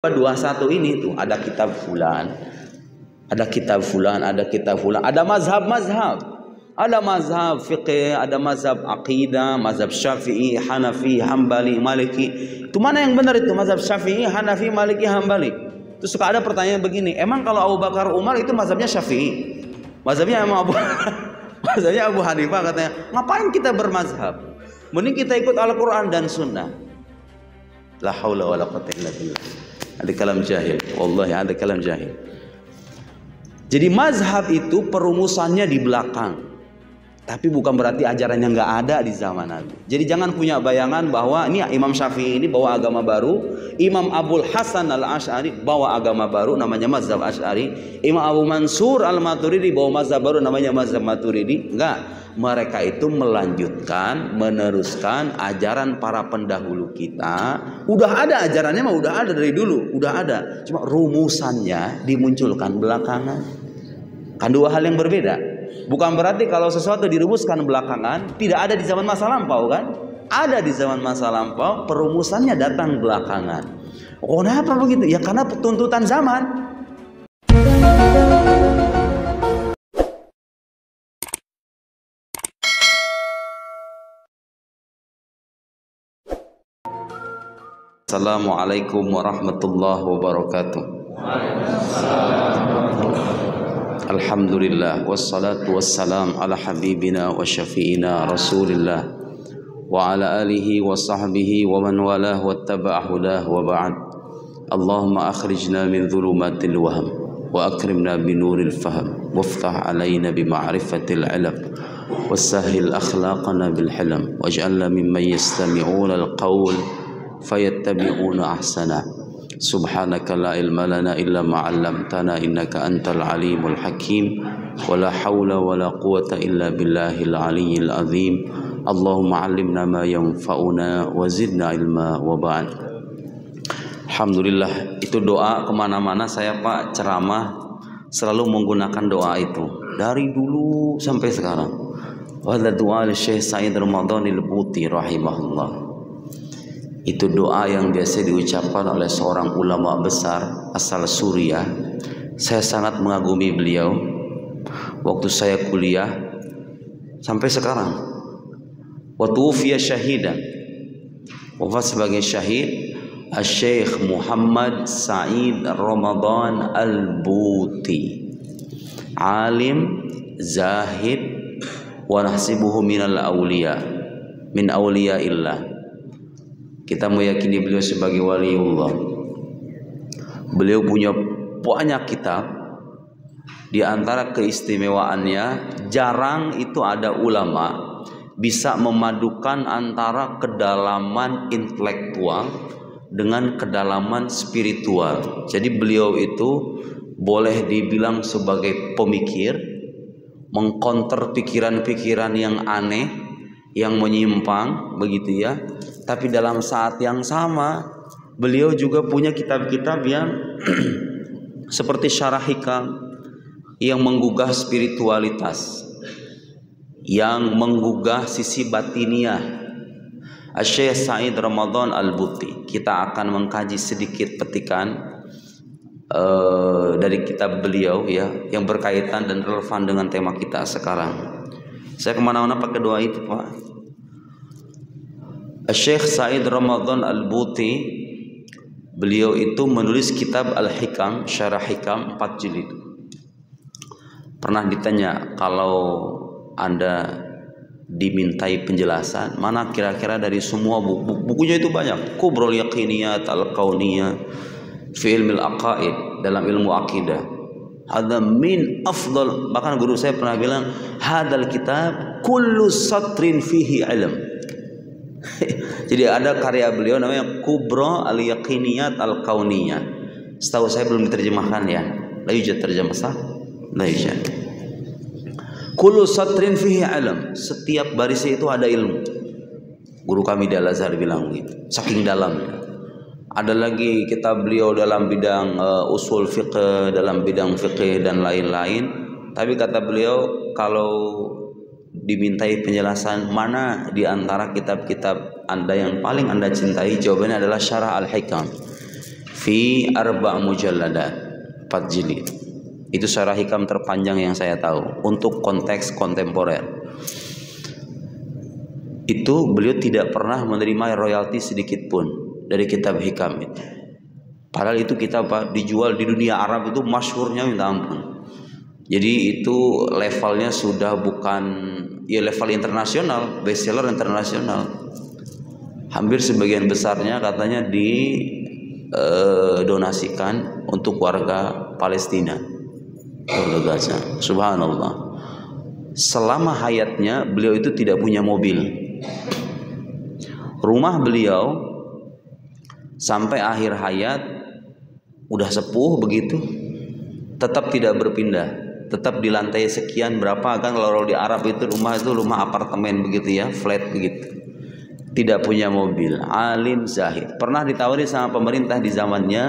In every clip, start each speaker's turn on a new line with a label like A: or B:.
A: 21 ini tuh ada kitab fulan, ada kitab fulan, ada kitab fulan, ada mazhab-mazhab, ada mazhab fiqih, ada mazhab aqidah, mazhab Syafi'i, Hanafi, Hambali, Maliki. Itu mana yang benar itu? Mazhab Syafi'i, Hanafi, Maliki, Hambali. Terus suka ada pertanyaan begini, emang kalau Abu Bakar Umar itu mazhabnya Syafi'i, mazhabnya emang mazhabnya Abu Hanifah, katanya ngapain kita bermazhab, mending kita ikut Al-Quran dan Sunnah. La haula wala quwwata illa billah. Ada kalam jahil, wallahi ada kalam jahil. Jadi mazhab itu perumusannya di belakang, tapi bukan berarti ajarannya nggak ada di zaman Nabi. Jadi jangan punya bayangan bahwa ini Imam Syafi'i ini bawa agama baru, Imam Abul Hasan Al-Asy'ari bawa agama baru namanya mazhab Asy'ari, Imam Abu Mansur Al-Maturidi bawa mazhab baru namanya mazhab Maturidi. Enggak, mereka itu melanjutkan, meneruskan ajaran para pendahulu kita. Udah ada ajarannya mah, udah ada dari dulu, udah ada. Cuma rumusannya dimunculkan belakangan. Kan dua hal yang berbeda. Bukan berarti kalau sesuatu dirumuskan belakangan tidak ada di zaman masa lampau, kan? Ada di zaman masa lampau, perumusannya datang belakangan. Oh, kenapa begitu? Ya karena tuntutan zaman. Assalamualaikum warahmatullahi wabarakatuh. Alhamdulillah wassalatu wassalam ala habibina wa syafi'ina Rasulillah wa ala alihi wa sahbihi wa man walah wattaba'a hudah wa ba'd. Allahumma akhrijna min dhulumatil wahm wa akrimna bi nuril fahm waftah alaina bi ma'rifatil ilm wassahil akhlaqana bil hilm waj'alna mimman yastami'una al qawl fayattabi'una ahsana. Subhanaka la ilma lana illa ma 'allamtana innaka antal alimul hakim wa la haula wa la quwwata illa billahil aliyyil azim. Allahumma 'allimna ma yanfa'una wa zidna ilma wa ba'd. Alhamdulillah, itu doa kemana-mana saya Pak ceramah selalu menggunakan doa itu dari dulu sampai sekarang. Wa doa Syekh Said Ramadan Al-Buti rahimahullah. Itu doa yang biasa diucapkan oleh seorang ulama besar asal Suriah. Saya sangat mengagumi beliau waktu saya kuliah sampai sekarang. Wa tuwfiya syahidan, wafat sebagai syahid, Syekh Muhammad Said Ramadan Al-Buti, alim zahid wa nahsibuhu minal awliya, min awliyaillah. Kita meyakini beliau sebagai waliullah. Beliau punya banyak kitab. Di antara keistimewaannya, jarang itu ada ulama bisa memadukan antara kedalaman intelektual dengan kedalaman spiritual. Jadi beliau itu boleh dibilang sebagai pemikir, mengkonter pikiran-pikiran yang aneh, yang menyimpang, begitu ya. Tapi dalam saat yang sama beliau juga punya kitab-kitab yang seperti Syarah Hikam yang menggugah spiritualitas, yang menggugah sisi batiniah. Syekh Said Ramadan Al-Buti, kita akan mengkaji sedikit petikan dari kitab beliau ya, yang berkaitan dan relevan dengan tema kita sekarang. Saya kemana-mana pakai doa itu Pak. Syekh Said Ramadan Al-Buti, beliau itu menulis kitab Al-Hikam, Syarah Hikam 4 jilid. Pernah ditanya, kalau Anda dimintai penjelasan, mana kira-kira dari semua bukunya itu banyak, Kubrul Yaqiniyat, Al-Kauniyah, fi ilmil aqaid, dalam ilmu akidah. Hadza min afdal, bahkan guru saya pernah bilang, hadal kitab kullu satrin fihi ilm. Jadi ada karya beliau namanya Kubra Al-Yaqiniyat Al-Kauniyah. Setahu saya belum diterjemahkan ya. La yujad terjemah sah? La yujad. Kullu satrin fihi ilm. Setiap barisnya itu ada ilmu. Guru kami di Al-Azhar bilang gitu. Saking dalamnya. Ada lagi kitab beliau dalam bidang usul fiqh, dalam bidang fikih dan lain-lain. Tapi kata beliau, kalau dimintai penjelasan mana di antara kitab-kitab Anda yang paling Anda cintai, jawabannya adalah Syarah Al-Hikam fi 4 mujalladat, 4 jilid. Itu syarah hikam terpanjang yang saya tahu untuk konteks kontemporer. Itu beliau tidak pernah menerima royalti sedikit pun dari kitab hikam itu. Padahal itu kitab dijual di dunia Arab itu masyhurnya minta ampun. Jadi itu levelnya sudah bukan ya level internasional, bestseller internasional. Hampir sebagian besarnya katanya donasikan untuk warga Palestina, warga Gaza. Subhanallah. Selama hayatnya beliau itu tidak punya mobil. Rumah beliau sampai akhir hayat udah sepuh begitu, tetap tidak berpindah, tetap di lantai sekian berapa kan, kalau di Arab itu rumah apartemen begitu ya, flat begitu. Tidak punya mobil, alim zahid. Pernah ditawari sama pemerintah di zamannya,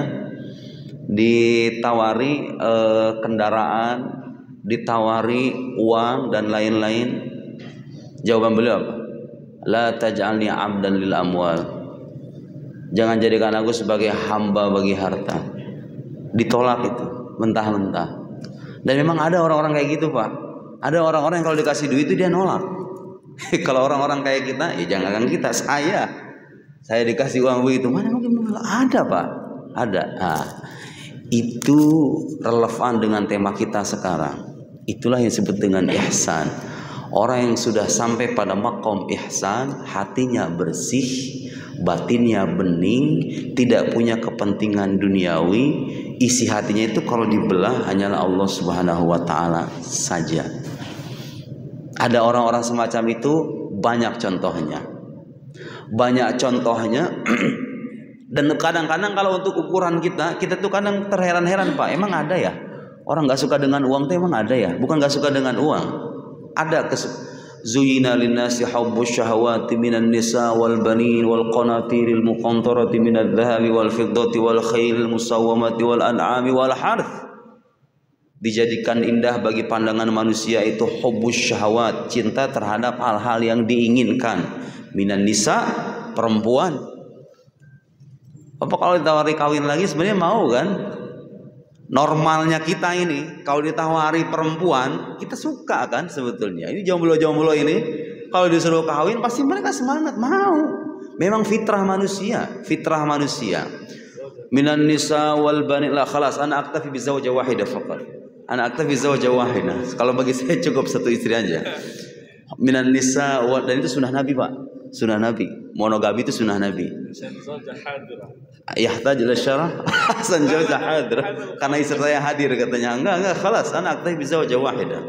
A: ditawari kendaraan, ditawari uang dan lain-lain. Jawaban beliau apa? La taj'alni 'abdan lil amwal. Jangan jadikan aku sebagai hamba bagi harta. Ditolak itu mentah-mentah. Dan memang ada orang-orang kayak gitu, Pak. Ada orang-orang yang kalau dikasih duit itu dia nolak. Kalau orang-orang kayak kita, ya jangankan kita, saya dikasih uang begitu, mana mungkin menolak? Ada, Pak. Ada. Nah, itu relevan dengan tema kita sekarang. Itulah yang disebut dengan ihsan. Orang yang sudah sampai pada maqam ihsan, hatinya bersih, batinnya bening, tidak punya kepentingan duniawi, isi hatinya itu kalau dibelah hanyalah Allah Subhanahu wa taala saja. Ada orang-orang semacam itu banyak contohnya. Banyak contohnya dan kadang-kadang kalau untuk ukuran kita tuh kadang terheran-heran, Pak. Emang ada ya? Orang nggak suka dengan uang tuh emang ada ya? Bukan nggak suka dengan uang. Ada Zuyina linnasi hubbus syahawati minan nisa wal banin wal qanatiril muqantarati minadh dhahabi wal fiddati wal khailil musawwamati wal an'ami wal harth. Dijadikan indah bagi pandangan manusia itu hubbus syahawat, cinta terhadap hal-hal yang diinginkan. Minan nisa, perempuan. Apa kalau ditawari kawin lagi sebenarnya mau kan? Normalnya kita ini kalau ditawari perempuan kita suka kan sebetulnya. Ini jomblo-jomblo ini kalau disuruh kawin pasti mereka semangat mau. Memang fitrah manusia, fitrah manusia. Minan nisa wal banin la khalas ana aktafi bi zawjah wahidah faqat. Ana aktafi zawjah wahidah. Kalau bagi saya cukup satu istri aja. Minan nisa dan itu sunnah Nabi, Pak. Sunnah Nabi. Monogami itu sunnah Nabi. Yahtaj ila syarah hasan zawjah hadir. Karena istri saya hadir katanya. Enggak, khalas anak aktafi bi zawjah wahidah.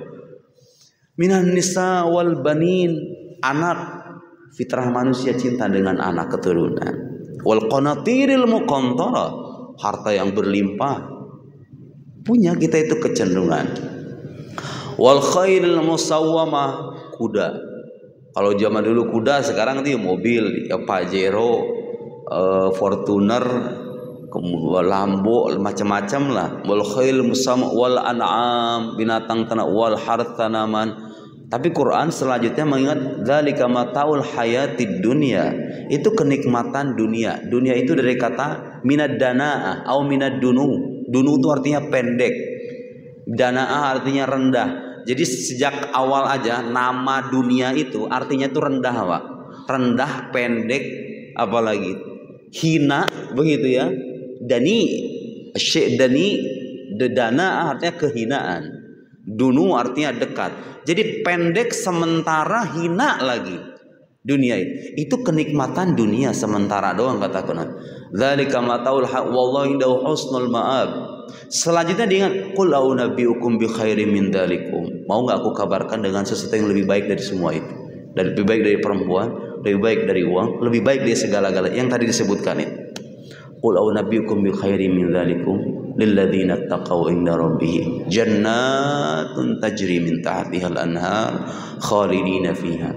A: Minan nisa wal banin, anak, fitrah manusia cinta dengan anak keturunan. Wal qanatiril muqantara, harta yang berlimpah. Punya kita itu kecenderungan. Wal khailil musawwamah, kuda. Kalau zaman dulu kuda, sekarang itu mobil, ya Pajero, Fortuner, Lambo, macam-macam lah. Wal khail musam wal an'am, binatang ternak, wal harth, tanaman. Tapi Quran selanjutnya mengingat dzalika mataul hayatid dunya. Itu kenikmatan dunia. Dunia itu dari kata minad danaa atau minad dunu. Dunu itu artinya pendek. Danaa artinya rendah. Jadi sejak awal aja nama dunia itu artinya itu rendah, Pak. Rendah, pendek, apalagi hina begitu ya. Dani, syekh dani, dana artinya kehinaan. Dunu artinya dekat. Jadi pendek sementara hina lagi. Dunia itu kenikmatan dunia sementara doang kata Quran. Dzalika mataul haq wallahu indahu husnul ma'ab. Selanjutnya diingat qul a'unabbiukum bi khairin min dzalikum. Mau enggak aku kabarkan dengan sesuatu yang lebih baik dari semua itu? Dan lebih baik dari perempuan, lebih baik dari uang, lebih baik dari segala-galanya yang tadi disebutkan itu. Qul a'unabbiukum bi khairin min dzalikum lilladzina taqaw inda rabbihim jannatun tajri min tahtiha al-anhar khalidina fiha.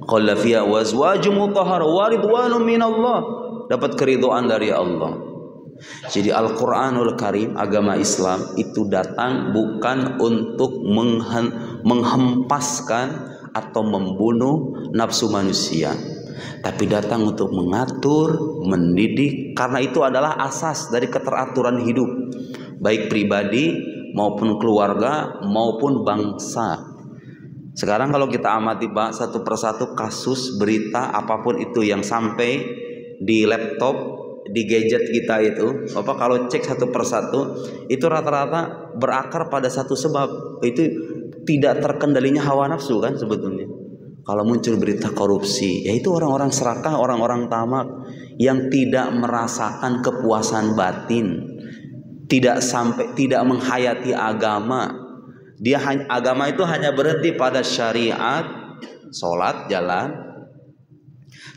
A: Qala fiha wazwajun mutahhara wa ridwanun minallah. Dapat keridhaan dari Allah. Jadi Al-Quranul Karim, agama Islam itu datang bukan untuk menghempaskan atau membunuh nafsu manusia, tapi datang untuk mengatur, mendidik, karena itu adalah asas dari keteraturan hidup, baik pribadi maupun keluarga maupun bangsa. Sekarang kalau kita amati Pak, satu persatu kasus berita apapun itu yang sampai di laptop, di gadget kita itu, Bapak kalau cek satu persatu itu rata-rata berakar pada satu sebab, itu tidak terkendalinya hawa nafsu kan sebetulnya. Kalau muncul berita korupsi, yaitu orang-orang serakah, orang-orang tamak yang tidak merasakan kepuasan batin, tidak menghayati agama. Agama itu hanya berhenti pada syariat, sholat, jalan,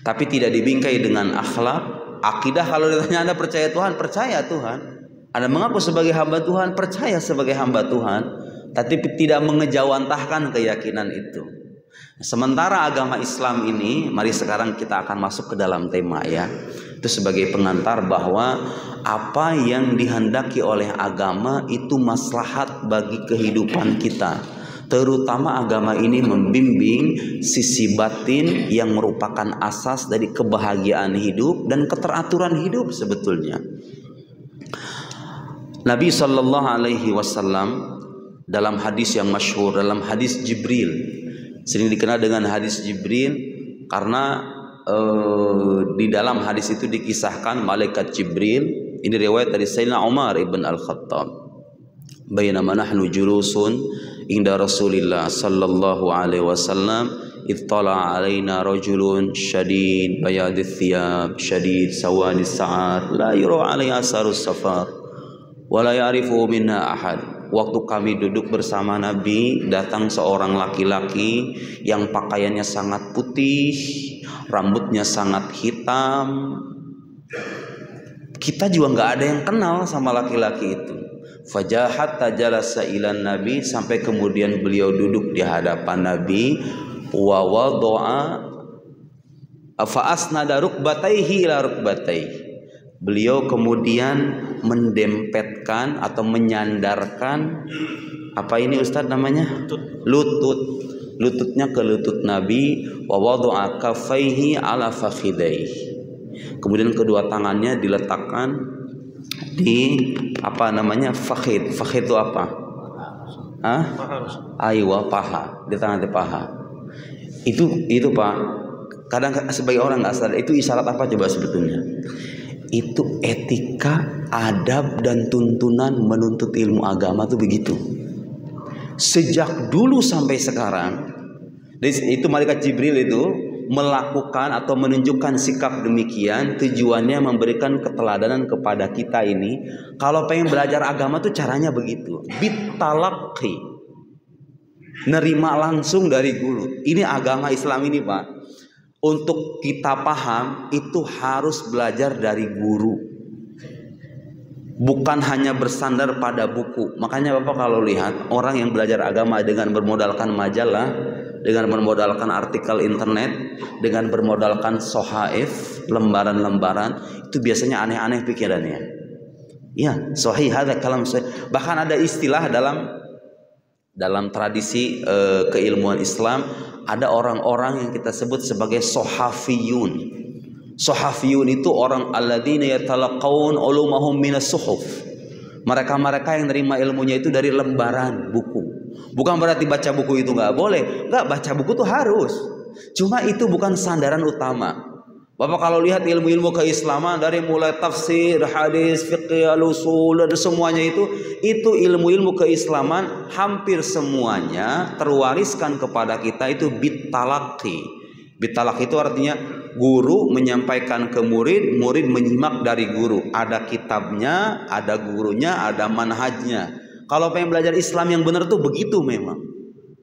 A: tapi tidak dibingkai dengan akhlak, akidah. Kalau ditanya Anda percaya Tuhan, percaya Tuhan. Anda mengaku sebagai hamba Tuhan, percaya sebagai hamba Tuhan, tapi tidak mengejawantahkan keyakinan itu. Sementara agama Islam ini, mari sekarang kita akan masuk ke dalam tema ya. Itu sebagai pengantar bahwa apa yang dihendaki oleh agama itu maslahat bagi kehidupan kita. Terutama agama ini membimbing sisi batin yang merupakan asas dari kebahagiaan hidup dan keteraturan hidup sebetulnya. Nabi Shallallahu Alaihi Wasallam dalam hadis yang masyhur, dalam hadis Jibril, sering dikenal dengan hadis Jibril karena di dalam hadis itu dikisahkan malaikat Jibril. Ini riwayat dari Sayyidina Umar ibn Al-Khattab. Bainama nahnu julusun inda Rasulillah sallallahu alaihi wasallam ittala alaina rajulun syadid bayadith thiyab syadid sawadis sa'ar la yura alaihi asarus safar wa la ya'rifu minna ahad. Waktu kami duduk bersama Nabi, datang seorang laki-laki yang pakaiannya sangat putih, rambutnya sangat hitam. Kita juga nggak ada yang kenal sama laki-laki itu. Fajahat tajalasa ilan Nabi, sampai kemudian beliau duduk di hadapan Nabi. Wa wadoa fa asnada rukbataihi ila rukbataihi. Beliau kemudian mendempetkan atau menyandarkan apa ini Ustadz namanya? Lututnya ke lutut Nabi. Wa wadu'a kaffaihi ala fakhidaihi. Kemudian kedua tangannya diletakkan di apa namanya? Fakhid. Fakhid itu apa? Aywa, paha. Di tangan di paha. Itu Pak. Kadang sebagai orang nggak sadar itu isyarat apa coba sebetulnya? Itu etika, adab dan tuntunan menuntut ilmu agama tuh begitu. Sejak dulu sampai sekarang, itu malaikat Jibril itu melakukan atau menunjukkan sikap demikian, tujuannya memberikan keteladanan kepada kita ini. Kalau pengen belajar agama tuh caranya begitu, bitalaqi, nerima langsung dari guru. Ini agama Islam ini Pak. Untuk kita paham itu harus belajar dari guru, bukan hanya bersandar pada buku. Makanya Bapak kalau lihat orang yang belajar agama dengan bermodalkan majalah, dengan bermodalkan artikel internet, dengan bermodalkan sohaif, lembaran-lembaran, itu biasanya aneh-aneh pikirannya. Ya, sahih ada kalam sahih. Bahkan ada istilah dalam tradisi keilmuan Islam, ada orang-orang yang kita sebut sebagai sohafiyun. Sohafiyun itu orang alladzina yatalaqawun ulumahum minas suhuf. Mereka-mereka yang nerima ilmunya itu dari lembaran buku. Bukan berarti baca buku itu nggak boleh. Nggak, baca buku itu harus. Cuma itu bukan sandaran utama. Bapak kalau lihat ilmu-ilmu keislaman dari mulai tafsir, hadis, fiqh, al-usul, dan semuanya itu ilmu-ilmu keislaman hampir semuanya terwariskan kepada kita itu bitalaqi. Bitalaqi itu artinya guru menyampaikan ke murid, murid menyimak dari guru. Ada kitabnya, ada gurunya, ada manhajnya. Kalau pengen belajar Islam yang benar tuh begitu memang.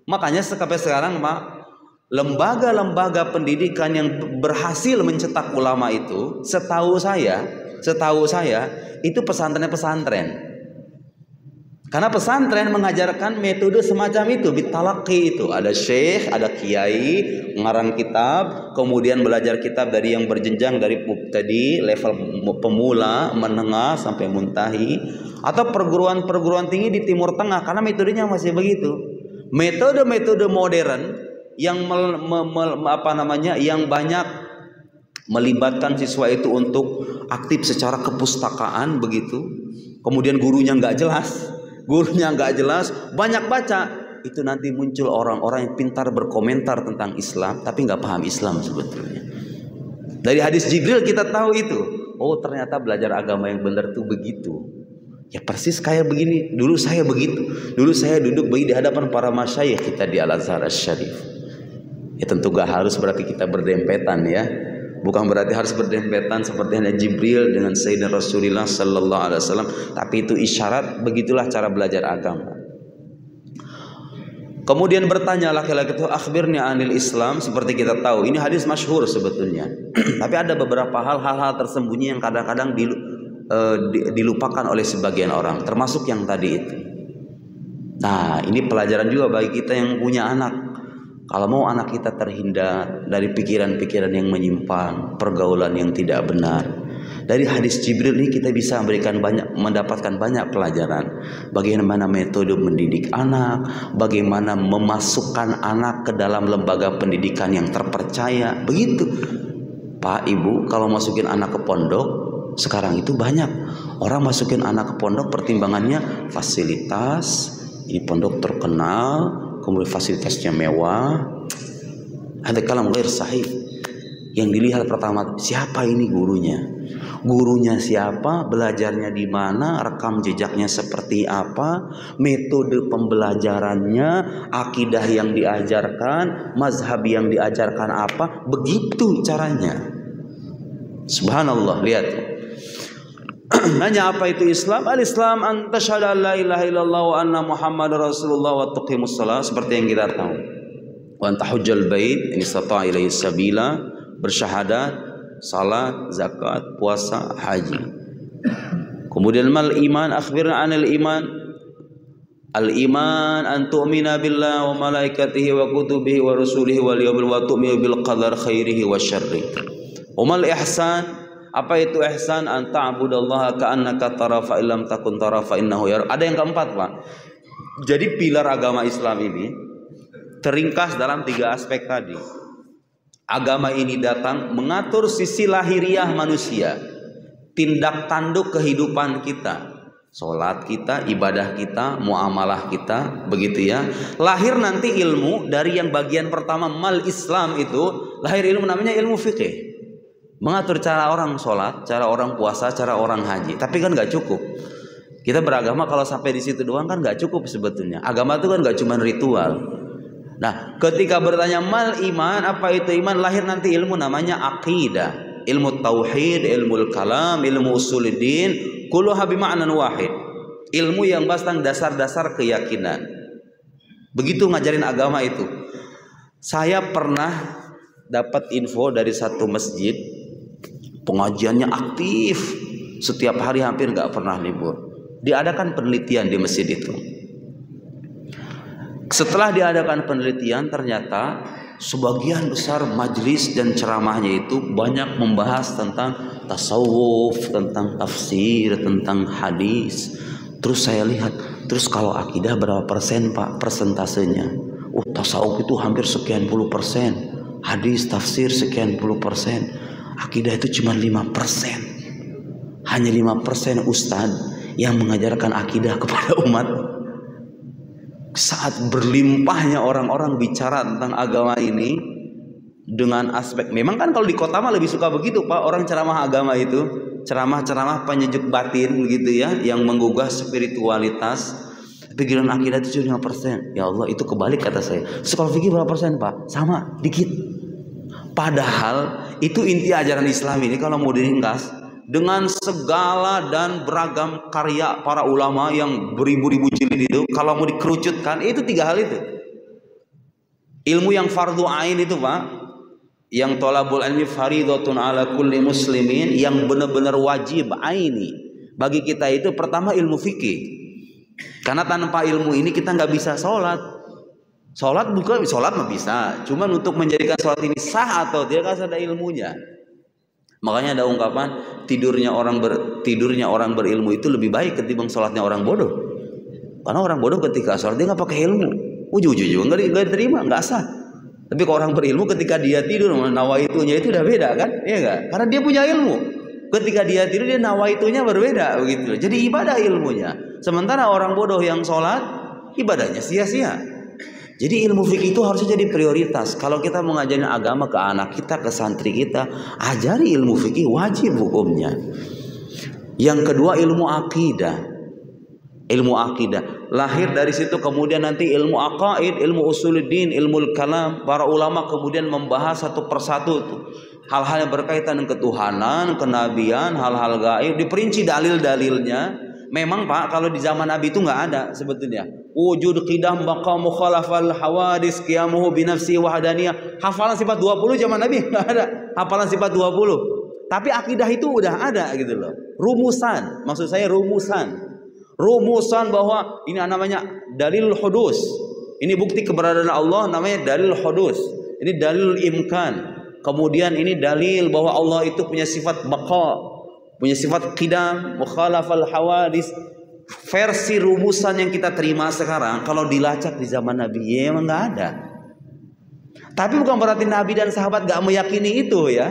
A: Makanya sampai sekarang Pak, lembaga-lembaga pendidikan yang berhasil mencetak ulama itu, setahu saya itu pesantren-pesantren. Karena pesantren mengajarkan metode semacam itu, bitalaqi itu. Ada syekh, ada kiai, ngarang kitab, kemudian belajar kitab dari yang berjenjang dari mubtadi, level pemula, menengah sampai muntahi, atau perguruan-perguruan tinggi di Timur Tengah, karena metodenya masih begitu. Metode-metode modern yang yang banyak melibatkan siswa itu untuk aktif secara kepustakaan begitu, kemudian gurunya nggak jelas, banyak baca, itu nanti muncul orang-orang yang pintar berkomentar tentang Islam tapi nggak paham Islam sebetulnya. Dari hadis Jibril kita tahu itu, oh ternyata belajar agama yang benar tuh begitu. Ya persis kayak begini, dulu saya begitu. Dulu saya duduk di hadapan para masyayikh kita di Al-Azhar Asy-Syarif. Ya tentu gak harus berarti kita berdempetan ya. Bukan berarti harus berdempetan seperti hanya Jibril dengan Sayyidina Rasulullah sallallahu alaihi wasallam, tapi itu isyarat, begitulah cara belajar agama. Kemudian bertanya laki-laki itu, akhbirni anil Islam, seperti kita tahu. Ini hadis masyhur sebetulnya. Tapi ada beberapa hal-hal tersembunyi yang kadang-kadang dilupakan oleh sebagian orang, termasuk yang tadi itu. Nah, ini pelajaran juga bagi kita yang punya anak. Kalau mau anak kita terhindar dari pikiran-pikiran yang menyimpang, pergaulan yang tidak benar, dari hadis Jibril ini kita bisa mendapatkan banyak pelajaran. Bagaimana metode mendidik anak, bagaimana memasukkan anak ke dalam lembaga pendidikan yang terpercaya. Begitu Pak Ibu, kalau masukin anak ke pondok, sekarang itu banyak orang masukin anak ke pondok, pertimbangannya fasilitas, ini pondok terkenal, kemudian fasilitasnya mewah. Ada kalam ghair sahih. Yang dilihat pertama, siapa ini gurunya? Gurunya siapa? Belajarnya di mana? Rekam jejaknya seperti apa? Metode pembelajarannya, akidah yang diajarkan, mazhab yang diajarkan apa? Begitu caranya. Subhanallah, lihat. Nanya apa itu Islam? Al-Islam an tasyhadu an la ilaha illallah wa anna Muhammadar Rasulullah wa tuqimus shalah, seperti yang kita tahu. Wa anta hujjal bait in istata'a ilaihi sabila, bersyahadat, salat, zakat, puasa, haji. Kemudian mal iman, akhbirna anil iman. Al iman an tu'mina billah wa malaikatihi wa kutubihi wa rusulihi wal yawmil wa tu'minu bil qadar khairihi wa syarrihi. Umal ihsan, apa itu ihsan? An ta'budallaha ka'annaka tara fa illam takun tara fa innahu yara. Ada yang keempat, Pak. Jadi pilar agama Islam ini teringkas dalam 3 aspek tadi. Agama ini datang mengatur sisi lahiriah manusia, tindak tanduk kehidupan kita, sholat kita, ibadah kita, muamalah kita, begitu ya. Lahir nanti ilmu dari yang bagian pertama mal Islam itu, lahir ilmu namanya ilmu fikih. Mengatur cara orang sholat, cara orang puasa, cara orang haji. Tapi kan nggak cukup. Kita beragama kalau sampai di situ doang kan nggak cukup sebetulnya. Agama itu kan nggak cuma ritual. Nah, ketika bertanya mal iman, apa itu iman? Lahir nanti ilmu namanya aqidah, ilmu tauhid, ilmu kalam, ilmu usuluddin, kulluha bima'nan wahid. Ilmu yang bahas tentang dasar-dasar keyakinan. Begitu ngajarin agama itu. Saya pernah dapat info dari satu masjid, pengajiannya aktif, setiap hari hampir nggak pernah libur. Diadakan penelitian di masjid itu. Setelah diadakan penelitian, ternyata sebagian besar majlis dan ceramahnya itu banyak membahas tentang tasawuf, tentang tafsir, tentang hadis. Terus saya lihat, terus kalau akidah berapa persen Pak persentasenya? Oh, tasawuf itu hampir sekian puluh persen, hadis tafsir sekian puluh persen, akidah itu cuma 5%. Hanya 5% ustadz yang mengajarkan akidah kepada umat. Saat berlimpahnya orang-orang bicara tentang agama ini dengan aspek, memang kan kalau di kota mah lebih suka begitu Pak, orang ceramah agama itu, ceramah-ceramah penyejuk batin begitu ya, yang menggugah spiritualitas. Pikiran akidah itu cuma 5%. Ya Allah, itu kebalik kata saya. Sekolah fikih berapa persen Pak? Sama, dikit. Padahal itu inti ajaran Islam ini kalau mau diringkas, dengan segala dan beragam karya para ulama yang beribu-ribu jilid itu, kalau mau dikerucutkan itu 3 hal itu. Ilmu yang fardu ain itu Pak, yang thalabul ilmi faridatun ala kulli muslimin, yang benar-benar wajib aini bagi kita itu pertama ilmu fikih. Karena tanpa ilmu ini kita nggak bisa sholat. Sholat mah bisa, cuman untuk menjadikan sholat ini sah atau tidak harus ada ilmunya. Makanya ada ungkapan tidurnya orang berilmu itu lebih baik ketimbang sholatnya orang bodoh. Karena orang bodoh ketika sholat dia nggak pakai ilmu, ujung-ujung nggak diterima, nggak sah. Tapi kalau orang berilmu ketika dia tidur nawaitunya itu udah beda kan? Iya enggak? Karena dia punya ilmu. Ketika dia tidur dia nawaitunya berbeda begitu. Jadi ibadah ilmunya. Sementara orang bodoh yang sholat ibadahnya sia-sia. Jadi ilmu fikih itu harusnya jadi prioritas. Kalau kita mengajarin agama ke anak kita, ke santri kita, ajari ilmu fikih, wajib hukumnya. Yang kedua ilmu akidah. Ilmu akidah lahir dari situ, kemudian nanti ilmu aqaid, ilmu usuluddin, ilmu kalam. Para ulama kemudian membahas satu persatu tuh hal-hal yang berkaitan dengan ketuhanan, kenabian, hal-hal gaib, diperinci dalil-dalilnya. Memang Pak, kalau di zaman Nabi itu nggak ada sebetulnya wujud qidam baqa mukhalafal hawadis qiyamuhu binafsi wahdaniyah. Hafalan sifat 20 zaman Nabi nggak ada hafalan sifat 20. Tapi akidah itu udah ada gitu loh. Rumusan, maksud saya rumusan bahwa ini namanya dalil hudus. Ini bukti keberadaan Allah, namanya dalil hudus. Ini dalil imkan. Kemudian ini dalil bahwa Allah itu punya sifat baqa, punya sifat qidam, mukhalafal hawadis. Versi rumusan yang kita terima sekarang kalau dilacak di zaman Nabi ya emang nggak ada. Tapi bukan berarti Nabi dan sahabat nggak meyakini itu ya.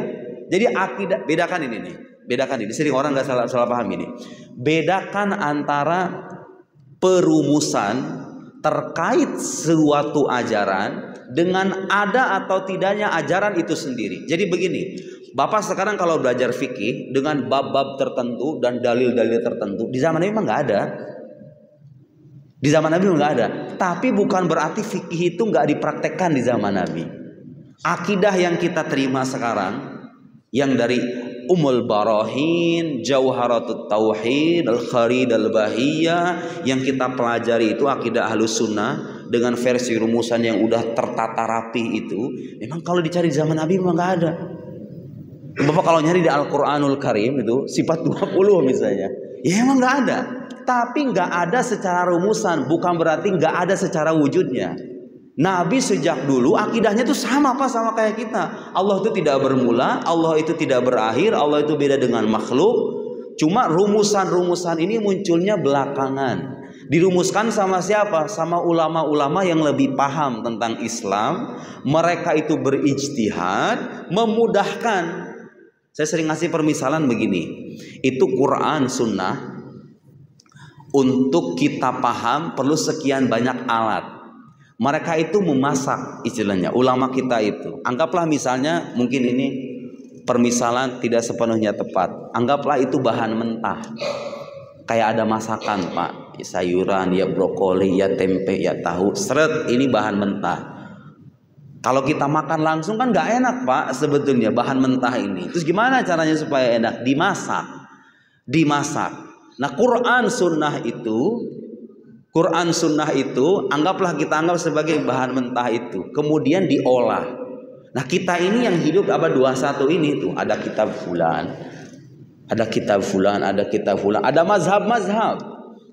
A: Jadi akidah, bedakan ini nih. Bedakan ini, sering orang nggak salah paham ini. Bedakan antara perumusan terkait suatu ajaran dengan ada atau tidaknya ajaran itu sendiri. Jadi begini, Bapak sekarang kalau belajar fikih dengan bab-bab tertentu dan dalil-dalil tertentu, di zaman Nabi memang nggak ada. Di zaman Nabi memang nggak ada. Tapi bukan berarti fikih itu nggak dipraktekkan di zaman Nabi. Akidah yang kita terima sekarang, yang dari Ummul Barahin, Jauharatut Tauhid, Al-Kharid Al-Bahiyah, yang kita pelajari itu akidah Ahlus Sunnah dengan versi rumusan yang udah tertata rapi itu. Memang kalau dicari di zaman Nabi memang nggak ada. Bapak kalau nyari di Al-Quranul Karim itu sifat 20 misalnya, ya emang nggak ada. Tapi nggak ada secara rumusan, bukan berarti nggak ada secara wujudnya. Nabi sejak dulu akidahnya tuh sama Pak, sama kayak kita. Allah itu tidak bermula, Allah itu tidak berakhir, Allah itu beda dengan makhluk. Cuma rumusan-rumusan ini munculnya belakangan. Dirumuskan sama siapa? Sama ulama-ulama yang lebih paham tentang Islam. Mereka itu berijtihad, memudahkan. Saya sering ngasih permisalan begini. Itu Quran, Sunnah. Untuk kita paham perlu sekian banyak alat. Mereka itu memasak istilahnya, ulama kita itu. Anggaplah misalnya, mungkin ini permisalan tidak sepenuhnya tepat. Anggaplah itu bahan mentah. Kayak ada masakan Pak, sayuran, ya brokoli, ya tempe, ya tahu. Seret, ini bahan mentah. Kalau kita makan langsung kan gak enak Pak sebetulnya bahan mentah ini. Terus gimana caranya supaya enak? Dimasak. Nah Quran Sunnah itu anggaplah kita anggap sebagai bahan mentah itu, kemudian diolah. Nah kita ini yang hidup abad 21 ini tuh ada kitab fulan, ada mazhab-mazhab,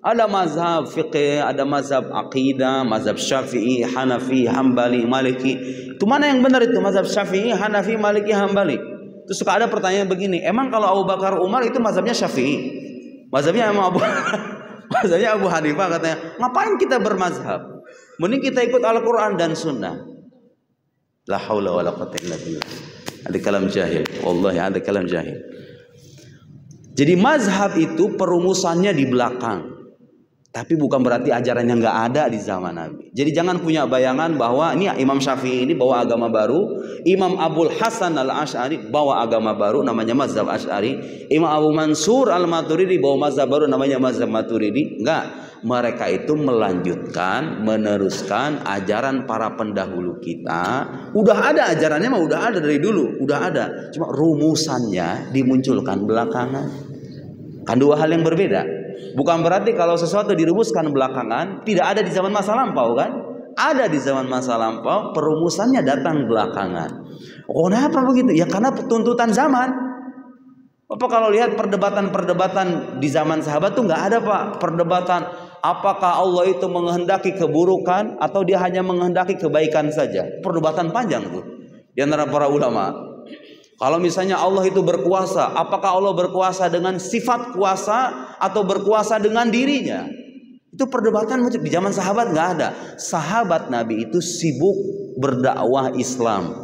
A: ada mazhab fiqih, ada mazhab aqidah, mazhab Syafi'i, Hanafi, Hambali, Maliki. Itu mana yang benar itu mazhab Syafi'i, Hanafi, Maliki, Hambali? Terus suka ada pertanyaan begini, emang kalau Abu Bakar Umar itu mazhabnya Syafi'i, mazhabnya emang Mazhabnya Abu Hanifah katanya, ngapain kita bermazhab? Mending kita ikut Al-Quran dan Sunnah. La haula wa la quwwata illa billah. Ada kalam jahil. Wallahi ada kalam jahil. Jadi mazhab itu perumusannya di belakang. Tapi bukan berarti ajarannya nggak ada di zaman Nabi. Jadi jangan punya bayangan bahwa ini Imam Syafi'i ini bawa agama baru, Imam Abul Hasan Al-Asy'ari bawa agama baru namanya mazhab Asy'ari, Imam Abu Mansur Al-Maturidi bawa mazhab baru namanya mazhab Maturidi. Enggak, mereka itu melanjutkan, meneruskan ajaran para pendahulu kita. Udah ada ajarannya mah udah ada dari dulu, udah ada. Cuma rumusannya dimunculkan belakangan. Kan dua hal yang berbeda. Bukan berarti kalau sesuatu dirumuskan belakangan tidak ada di zaman masa lampau kan? Ada di zaman masa lampau, perumusannya datang belakangan. Oh, kenapa begitu? Ya karena tuntutan zaman. Apa kalau lihat perdebatan di zaman sahabat tuh nggak ada Pak, perdebatan apakah Allah itu menghendaki keburukan atau dia hanya menghendaki kebaikan saja. Perdebatan panjang tuh di antara para ulama. Kalau misalnya Allah itu berkuasa, apakah Allah berkuasa dengan sifat kuasa atau berkuasa dengan dirinya? Itu perdebatan di zaman sahabat nggak ada. Sahabat Nabi itu sibuk berdakwah Islam.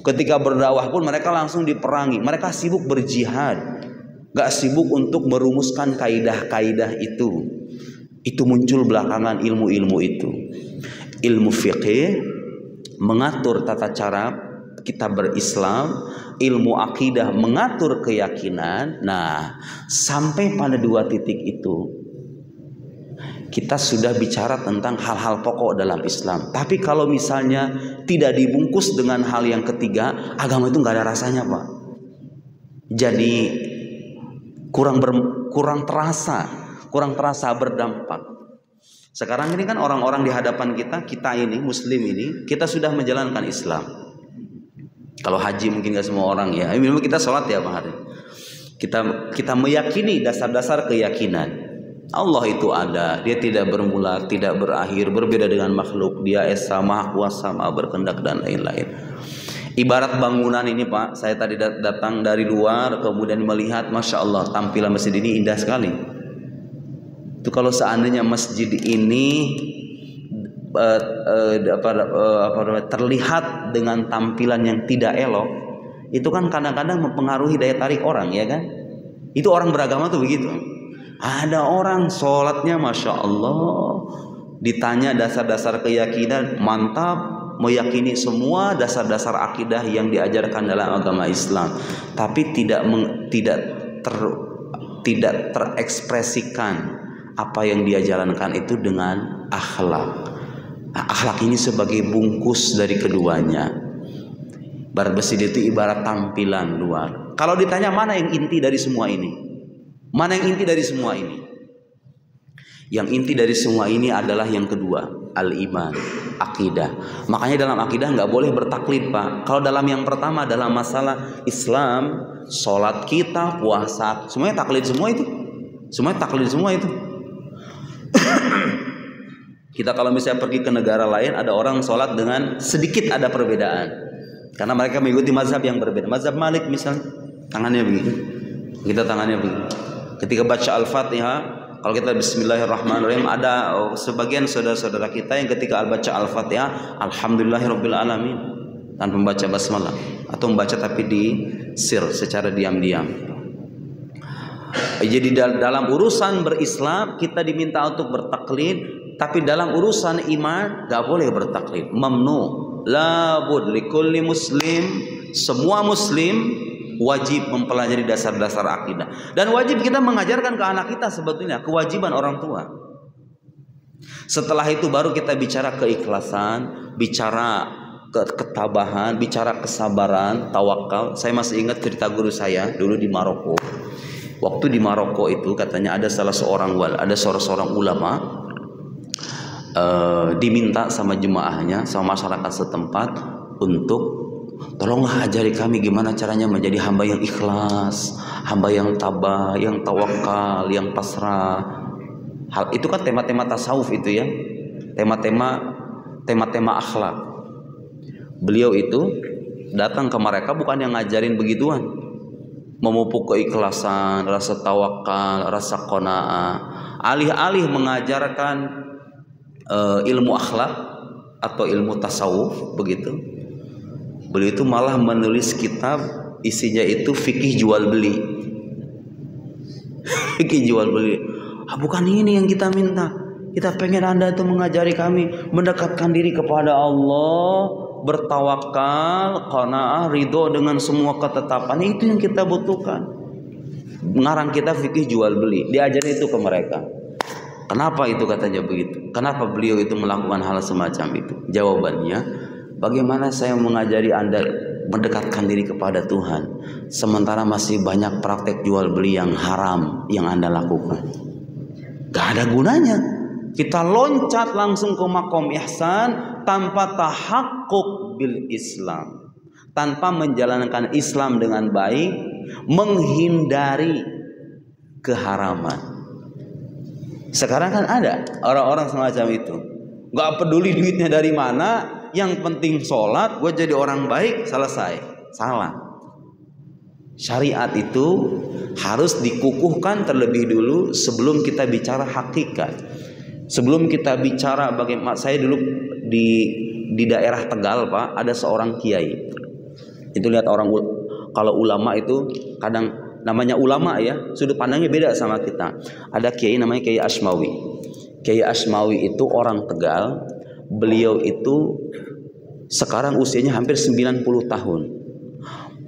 A: Ketika berdakwah pun mereka langsung diperangi. Mereka sibuk berjihad, gak sibuk untuk merumuskan kaidah-kaidah itu. Itu muncul belakangan ilmu-ilmu itu. Ilmu fiqih mengatur tata cara kita berislam, ilmu akidah mengatur keyakinan. Nah, sampai pada dua titik itu kita sudah bicara tentang hal-hal pokok dalam Islam. Tapi kalau misalnya tidak dibungkus dengan hal yang ketiga, agama itu nggak ada rasanya, Pak. Jadi kurang terasa berdampak. Sekarang ini kan orang-orang di hadapan kita ini Muslim ini, kita sudah menjalankan Islam. Kalau haji mungkin nggak semua orang ya. Memang kita sholat ya Pak hari. Kita meyakini dasar-dasar keyakinan. Allah itu ada, dia tidak bermula, tidak berakhir, berbeda dengan makhluk, dia esa, maha kuasa, maha berkehendak dan lain-lain. Ibarat bangunan ini Pak, saya tadi datang dari luar kemudian melihat, Masya Allah tampilan masjid ini indah sekali. Itu kalau seandainya masjid ini terlihat dengan tampilan yang tidak elok, itu kan kadang-kadang mempengaruhi daya tarik orang, ya kan? Itu orang beragama tuh begitu. Ada orang sholatnya Masya Allah, ditanya dasar-dasar keyakinan, mantap, meyakini semua dasar-dasar akidah yang diajarkan dalam agama Islam, tapi tidak terekspresikan apa yang dia jalankan itu dengan akhlak. Nah, akhlak ini sebagai bungkus dari keduanya. Masjid itu ibarat tampilan luar. Kalau ditanya mana yang inti dari semua ini? Mana yang inti dari semua ini? Yang inti dari semua ini adalah yang kedua, al-iman, akidah. Makanya dalam akidah nggak boleh bertaklid Pak. Kalau dalam yang pertama dalam masalah Islam, sholat kita, puasa, semuanya taklid semua itu. Semuanya taklid semua itu. Kita kalau misalnya pergi ke negara lain, ada orang sholat dengan sedikit ada perbedaan, karena mereka mengikuti mazhab yang berbeda. Mazhab Malik misalnya, tangannya begini, kita tangannya begini. Ketika baca Al-Fatihah, kalau kita Bismillahirrahmanirrahim, ada sebagian saudara-saudara kita yang ketika baca Al-Fatihah, Alhamdulillahirabbil alamin, tanpa membaca basmalah, atau membaca tapi di sir secara diam-diam. Jadi dalam urusan berislam kita diminta untuk bertaklid, tapi dalam urusan iman gak boleh bertaklid. Mamnu, la bud likulli muslim, semua muslim wajib mempelajari dasar-dasar akidah, dan wajib kita mengajarkan ke anak kita, sebetulnya kewajiban orang tua. Setelah itu baru kita bicara keikhlasan, bicara ketabahan, bicara kesabaran, tawakal. Saya masih ingat cerita guru saya dulu di Maroko. Waktu di Maroko itu katanya ada salah seorang seorang ulama diminta sama jemaahnya, sama masyarakat setempat untuk tolonglah ajari kami gimana caranya menjadi hamba yang ikhlas, hamba yang tabah, yang tawakal, yang pasrah. Hal itu kan tema-tema tasawuf itu ya, tema-tema akhlak. Beliau itu datang ke mereka bukan yang ngajarin begituan, memupuk keikhlasan, rasa tawakal, rasa qanaah. Alih-alih mengajarkan ilmu akhlak atau ilmu tasawuf begitu, beliau itu malah menulis kitab isinya itu fikih jual beli. Fikih jual beli. Bukan ini yang kita minta. Kita pengen Anda itu mengajari kami mendekatkan diri kepada Allah, bertawakal, qanaah, ridho dengan semua ketetapan. Itu yang kita butuhkan. Ngarang kita fikih jual beli. Diajarin itu ke mereka. Kenapa itu katanya begitu? Kenapa beliau itu melakukan hal semacam itu? Jawabannya, bagaimana saya mengajari Anda mendekatkan diri kepada Tuhan, sementara masih banyak praktek jual beli yang haram yang Anda lakukan? Gak ada gunanya. Kita loncat langsung ke makom ihsan tanpa tahakkuk bil Islam, tanpa menjalankan Islam dengan baik, menghindari keharaman. Sekarang kan ada orang-orang semacam itu, gak peduli duitnya dari mana, yang penting sholat, gue jadi orang baik, selesai. Salah. Syariat itu harus dikukuhkan terlebih dulu sebelum kita bicara hakikat. Sebelum kita bicara bagaimana, saya dulu di di daerah Tegal Pak, ada seorang kiai. Itu lihat orang, kalau ulama itu kadang namanya ulama ya, sudut pandangnya beda sama kita. Ada kiai namanya Kiai Asmawi. Kiai Asmawi itu orang Tegal. Beliau itu sekarang usianya hampir 90 tahun.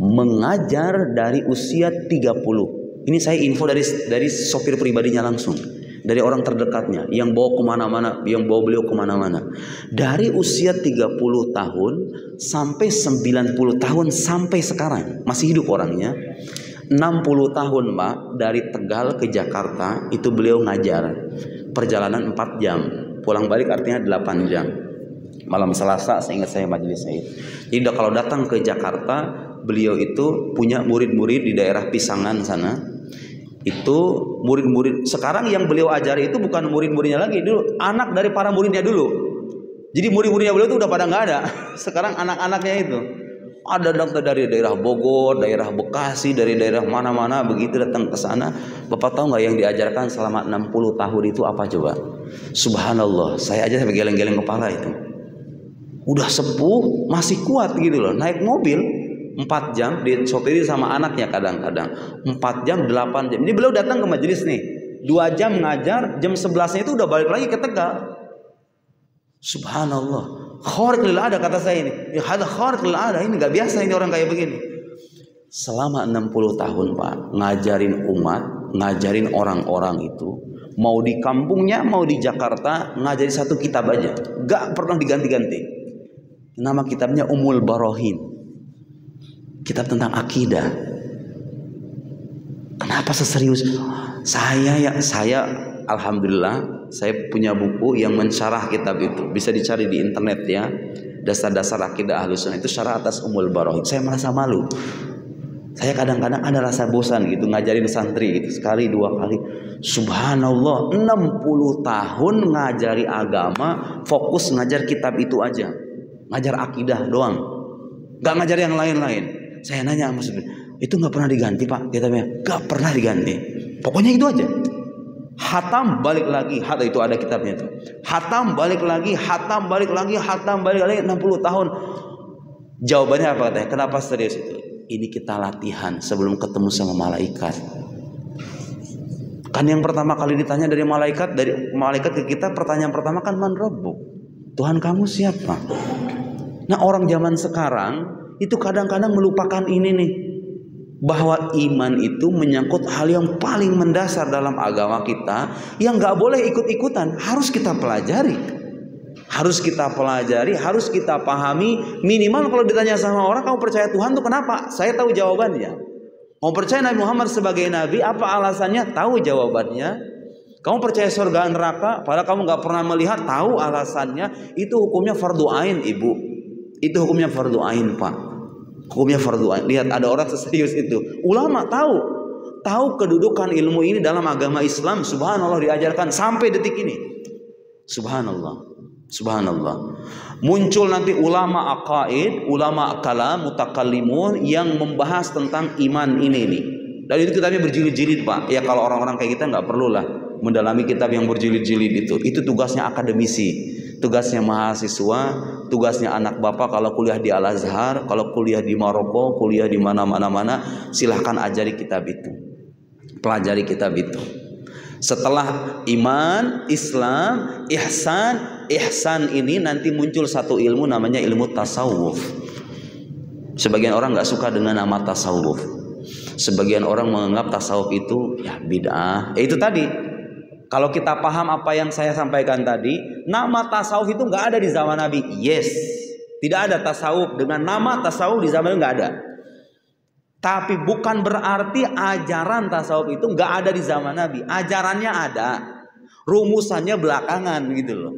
A: Mengajar dari usia 30. Ini saya info dari sopir pribadinya langsung. Dari orang terdekatnya yang bawa kemana-mana, yang bawa beliau kemana-mana. Dari usia 30 tahun sampai 90 tahun sampai sekarang masih hidup orangnya. 60 tahun Pak, dari Tegal ke Jakarta itu beliau ngajar. Perjalanan 4 jam, pulang balik artinya 8 jam. Malam Selasa seingat saya majelis saya. Jadi kalau datang ke Jakarta, beliau itu punya murid-murid di daerah Pisangan sana. Itu murid-murid sekarang yang beliau ajari itu bukan murid-muridnya lagi, dulu anak dari para muridnya dulu. Jadi murid-muridnya beliau itu udah pada nggak ada. Sekarang anak-anaknya itu ada datang dari daerah Bogor, daerah Bekasi, dari daerah mana-mana begitu datang ke sana. Bapak tahu nggak yang diajarkan selama 60 tahun itu apa coba? Subhanallah, saya aja sampai geleng-geleng kepala itu. Udah sepuh masih kuat gitu loh, naik mobil 4 jam disopiri sama anaknya kadang-kadang 4 jam 8 jam. Ini beliau datang ke majelis nih 2 jam ngajar, jam 11-nya itu udah balik lagi ke Tegal. Subhanallah, khariq lil ada kata saya ini. Ya ada khariq lil ada, ini nggak biasa ini orang kayak begini. Selama 60 tahun Pak ngajarin umat, ngajarin orang-orang itu, mau di kampungnya mau di Jakarta ngajari satu kitab aja, nggak pernah diganti-ganti. Nama kitabnya Ummul Barahin, kitab tentang akidah. Kenapa seserius? Saya alhamdulillah saya punya buku yang mensyarah kitab itu. Bisa dicari di internet ya. Dasar-dasar akidah Ahlussunnah itu syarah atas Ummul Barahin. Saya merasa malu. Saya kadang-kadang ada rasa bosan gitu ngajarin santri gitu, sekali 2 kali. Subhanallah, 60 tahun ngajari agama, fokus ngajar kitab itu aja. Ngajar akidah doang. Gak ngajar yang lain-lain. Saya nanya maksudnya, itu nggak pernah diganti Pak kitabnya? Nggak pernah diganti. Pokoknya itu aja. Hatam balik lagi, hatam itu ada kitabnya itu. Hatam balik lagi, hatam balik lagi, hatam balik lagi 60 tahun. Jawabannya apa katanya? Kenapa serius itu? Ini kita latihan sebelum ketemu sama malaikat. Kan yang pertama kali ditanya dari malaikat ke kita, pertanyaan pertama kan man rabbuk? Tuhan kamu siapa? Nah orang zaman sekarang itu kadang-kadang melupakan ini nih, bahwa iman itu menyangkut hal yang paling mendasar dalam agama kita, yang gak boleh ikut-ikutan, harus kita pelajari, harus kita pahami. Minimal kalau ditanya sama orang, kamu percaya Tuhan tuh kenapa? Saya tahu jawabannya. Mau percaya Nabi Muhammad sebagai Nabi, apa alasannya? Tahu jawabannya. Kamu percaya surga neraka, padahal kamu gak pernah melihat, tahu alasannya. Itu hukumnya fardu ain ibu. Itu hukumnya fardu ain Pak. Hukumnya fardu ain. Lihat ada orang seserius itu. Ulama tahu kedudukan ilmu ini dalam agama Islam. Subhanallah diajarkan sampai detik ini. Subhanallah. Muncul nanti ulama aqaid, ulama kalam, mutakallimun yang membahas tentang iman ini nih. Dan itu kitabnya berjilid-jilid Pak. Ya kalau orang-orang kayak kita nggak perlulah mendalami kitab yang berjilid-jilid itu. Itu tugasnya akademisi. Tugasnya mahasiswa, tugasnya anak bapak kalau kuliah di Al-Azhar, kalau kuliah di Maroko, kuliah di mana-mana, silahkan ajari kitab itu. Pelajari kitab itu. Setelah iman, Islam, ihsan ini nanti muncul satu ilmu namanya ilmu tasawuf. Sebagian orang nggak suka dengan nama tasawuf. Sebagian orang menganggap tasawuf itu ya bid'ah. Itu tadi. Kalau kita paham apa yang saya sampaikan tadi, nama tasawuf itu nggak ada di zaman Nabi. Yes, tidak ada tasawuf dengan nama tasawuf di zaman itu nggak ada. Tapi bukan berarti ajaran tasawuf itu nggak ada di zaman Nabi. Ajarannya ada, rumusannya belakangan gitu loh.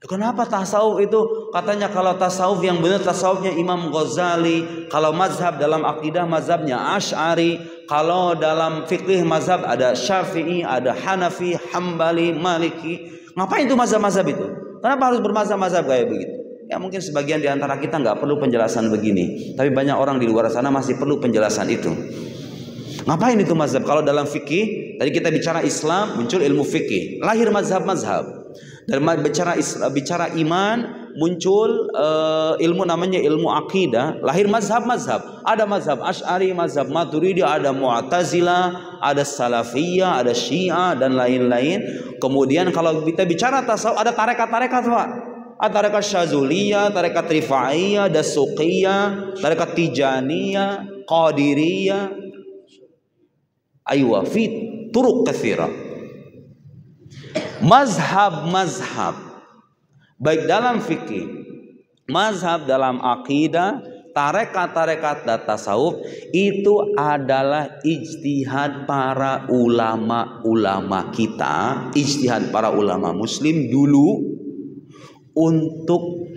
A: Kenapa tasawuf itu katanya kalau tasawuf yang benar tasawufnya Imam Ghazali, kalau mazhab dalam akidah mazhabnya Asy'ari. Kalau dalam fikih mazhab ada Syafi'i, ada Hanafi, Hambali, Maliki. Ngapain itu mazhab-mazhab itu? Kenapa harus bermazhab-mazhab kayak begitu? Ya mungkin sebagian di antara kita nggak perlu penjelasan begini, tapi banyak orang di luar sana masih perlu penjelasan itu. Ngapain itu mazhab? Kalau dalam fikih, tadi kita bicara Islam, muncul ilmu fikih, lahir mazhab-mazhab. Dan bicara iman, muncul ilmu namanya ilmu akidah, lahir mazhab-mazhab. Ada mazhab Asy'ari, mazhab Maturidi, ada Mu'tazilah, ada Salafiyah, ada Syiah dan lain-lain. Kemudian kalau kita bicara tasawuf ada tarekat-tarekat, Pak. Ada tarekat Syazuliyah, tarekat Rifaiyah, Dasuqiyah, tarekat Tijaniyah, Qadiriyah. Aywa fi turuq katsira. Mazhab-mazhab baik dalam fikih, mazhab dalam akidah, tarekat-tarekat dan tasawuf itu adalah ijtihad para ulama-ulama kita, ijtihad para ulama muslim dulu untuk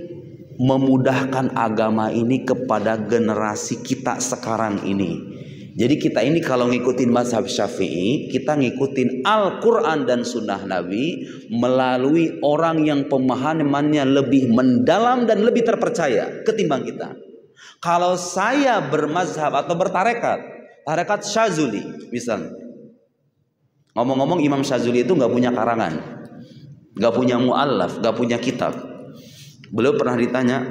A: memudahkan agama ini kepada generasi kita sekarang ini. Jadi kita ini kalau ngikutin mazhab Syafi'i, kita ngikutin Al-Quran dan Sunnah Nabi melalui orang yang pemahamannya lebih mendalam dan lebih terpercaya ketimbang kita. Kalau saya bermazhab atau bertarekat, tarekat Syazuli misalnya. Ngomong-ngomong Imam Syazuli itu nggak punya karangan, nggak punya mu'allaf, nggak punya kitab. Beliau pernah ditanya,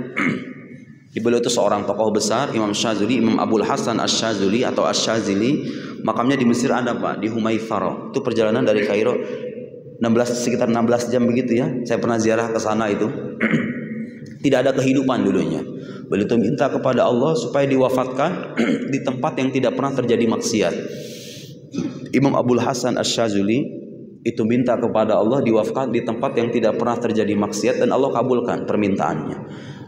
A: beliau itu seorang tokoh besar, Imam Syazuli, Imam Abul Hasan Asy-Syazuli atau Asy-Syazili. Makamnya di Mesir ada, Pak, di Humayfarah. Itu perjalanan dari Kairo sekitar 16 jam begitu ya. Saya pernah ziarah ke sana itu. Tidak ada kehidupan dulunya. Beliau itu minta kepada Allah supaya diwafatkan di tempat yang tidak pernah terjadi maksiat. Imam Abul Hasan Asy-Syazuli itu minta kepada Allah diwafatkan di tempat yang tidak pernah terjadi maksiat dan Allah kabulkan permintaannya.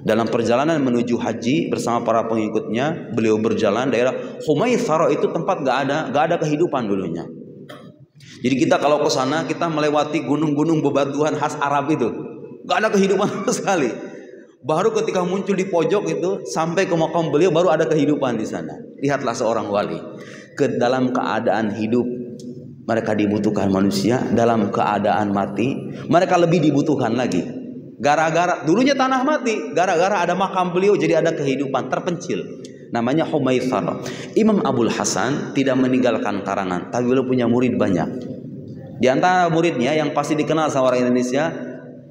A: Dalam perjalanan menuju haji bersama para pengikutnya, beliau berjalan daerah Humayfarah, itu tempat gak ada kehidupan dulunya. Jadi kita kalau ke sana kita melewati gunung-gunung bebatuan khas Arab itu, gak ada kehidupan sama sekali. Baru ketika muncul di pojok itu sampai ke makam beliau baru ada kehidupan di sana. Lihatlah seorang wali dalam keadaan hidup mereka dibutuhkan manusia, dalam keadaan mati mereka lebih dibutuhkan lagi. Gara-gara dulunya tanah mati, gara-gara ada makam beliau jadi ada kehidupan terpencil. Namanya Humayfarah. Imam Abul Hasan tidak meninggalkan karangan, tapi beliau punya murid banyak. Di antara muridnya yang pasti dikenal sama orang Indonesia,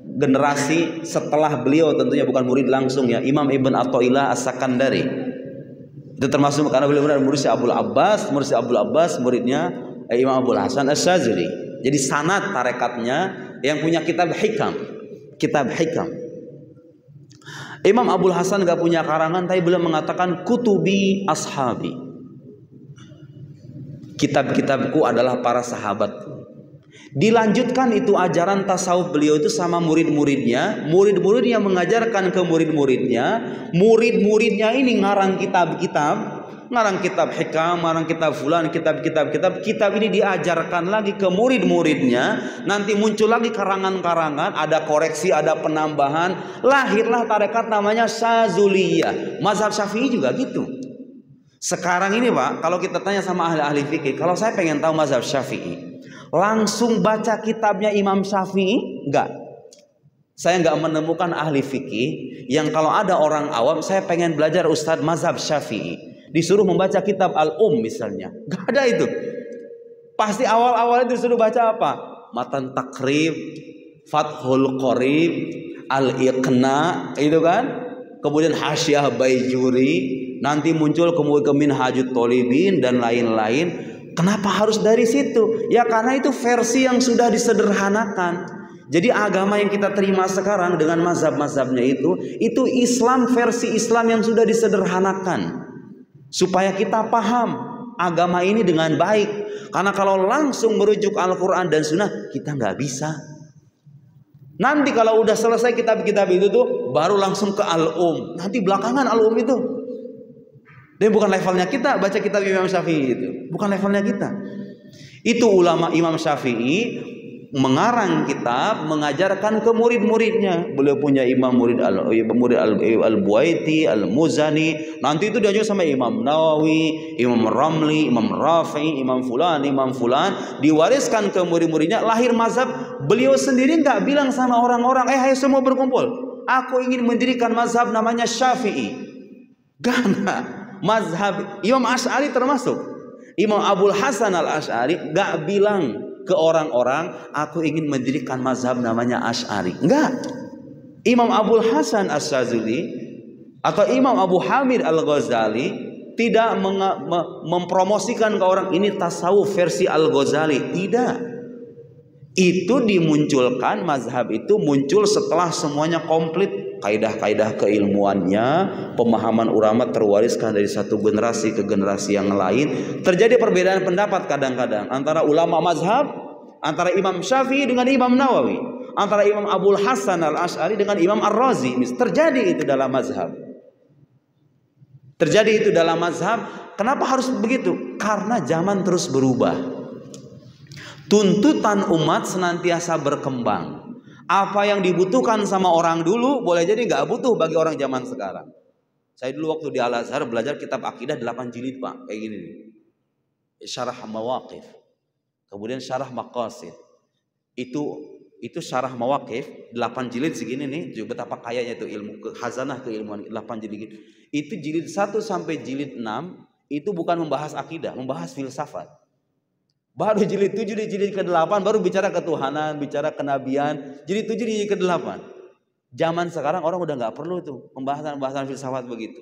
A: generasi setelah beliau tentunya bukan murid langsung ya, Imam Ibn Athaillah As-Sakandari. Itu termasuk karena beliau benar murid Abdul Abbas, muridnya Imam Abul Hasan Asy-Syazili. Jadi sanad tarekatnya yang punya kitab Hikam. Imam Abul Hasan gak punya karangan, tapi beliau mengatakan kutubi ashabi, kitab-kitabku adalah para sahabatku. Dilanjutkan itu ajaran tasawuf beliau itu sama murid-muridnya, murid-muridnya mengajarkan ke murid-muridnya, murid-muridnya ini ngarang kitab-kitab, ngarang kitab hikam, ngarang kitab fulan, kitab ini diajarkan lagi ke murid-muridnya. Nanti muncul lagi karangan-karangan, ada koreksi, ada penambahan, lahirlah tarekat namanya Syazuliyah. Mazhab Syafi'i juga gitu. Sekarang ini, Pak, kalau kita tanya sama ahli-ahli fikih, kalau saya pengen tahu mazhab Syafi'i, langsung baca kitabnya Imam Syafi'i? Enggak. Saya enggak menemukan ahli fikih yang kalau ada orang awam, saya pengen belajar Ustadz mazhab Syafi'i, disuruh membaca kitab misalnya, gak ada itu. Pasti awal-awal itu disuruh baca apa? Matan Takrib, Fathul Qorib, Al-Iqna, itu kan. Kemudian Hasyiah Baijuri, nanti muncul kemudian Minhajut Thalibin dan lain-lain. Kenapa harus dari situ? Ya karena itu versi yang sudah disederhanakan. Jadi agama yang kita terima sekarang dengan mazhab-mazhabnya itu Islam, versi Islam yang sudah disederhanakan. Supaya kita paham agama ini dengan baik. Karena kalau langsung merujuk Al-Quran dan Sunnah, kita nggak bisa. Nanti kalau udah selesai kitab-kitab itu tuh, baru langsung ke Nanti belakangan itu. Dan bukan levelnya kita baca kitab Imam Syafi'i itu. Bukan levelnya kita. Itu ulama Imam Syafi'i mengarang kitab, mengajarkan ke murid-muridnya. Beliau punya murid Al-Buaiti, Al-Muzani. Nanti itu diajar sama Imam Nawawi, Imam Ramli, Imam Rafi'i, Imam Fulan. Diwariskan ke murid-muridnya. Lahir mazhab. Beliau sendiri nggak bilang sama orang-orang, ayo semua berkumpul, aku ingin mendirikan mazhab namanya Syafi'i. Gak. Mazhab Imam Asy'ari termasuk. Imam Abul Hasan Al-Asy'ari nggak bilang ke orang-orang, aku ingin mendirikan mazhab namanya Asy'ari. Enggak. Imam Abul Hasan Asyadzili atau Imam Abu Hamid Al-Ghazali tidak mempromosikan ke orang ini tasawuf versi Al-Ghazali. Tidak. Itu dimunculkan, mazhab itu muncul setelah semuanya komplit. Kaidah-kaidah keilmuannya, pemahaman ulama terwariskan dari satu generasi ke generasi yang lain. Terjadi perbedaan pendapat kadang-kadang antara ulama mazhab, antara Imam Syafi'i dengan Imam Nawawi, antara Imam Abul Hasan Al-Asy'ari dengan Imam Ar-Razi. Terjadi itu dalam mazhab. Terjadi itu dalam mazhab. Kenapa harus begitu? Karena zaman terus berubah. Tuntutan umat senantiasa berkembang. Apa yang dibutuhkan sama orang dulu boleh jadi nggak butuh bagi orang zaman sekarang. Saya dulu waktu di Al-Azhar belajar kitab akidah 8 jilid Pak, kayak gini nih. Syarah Mawaqif, kemudian syarah Maqasid. Itu syarah Mawaqif 8 jilid segini nih, juga betapa kayanya itu ilmu khazanah keilmuan 8 jilid. Itu jilid 1 sampai jilid 6 itu bukan membahas akidah, membahas filsafat. Baru jilid 7 di jilid ke-8 baru bicara ketuhanan, bicara kenabian. Jilid 7 di jilid ke-8. Zaman sekarang orang udah nggak perlu tuh pembahasan filsafat begitu.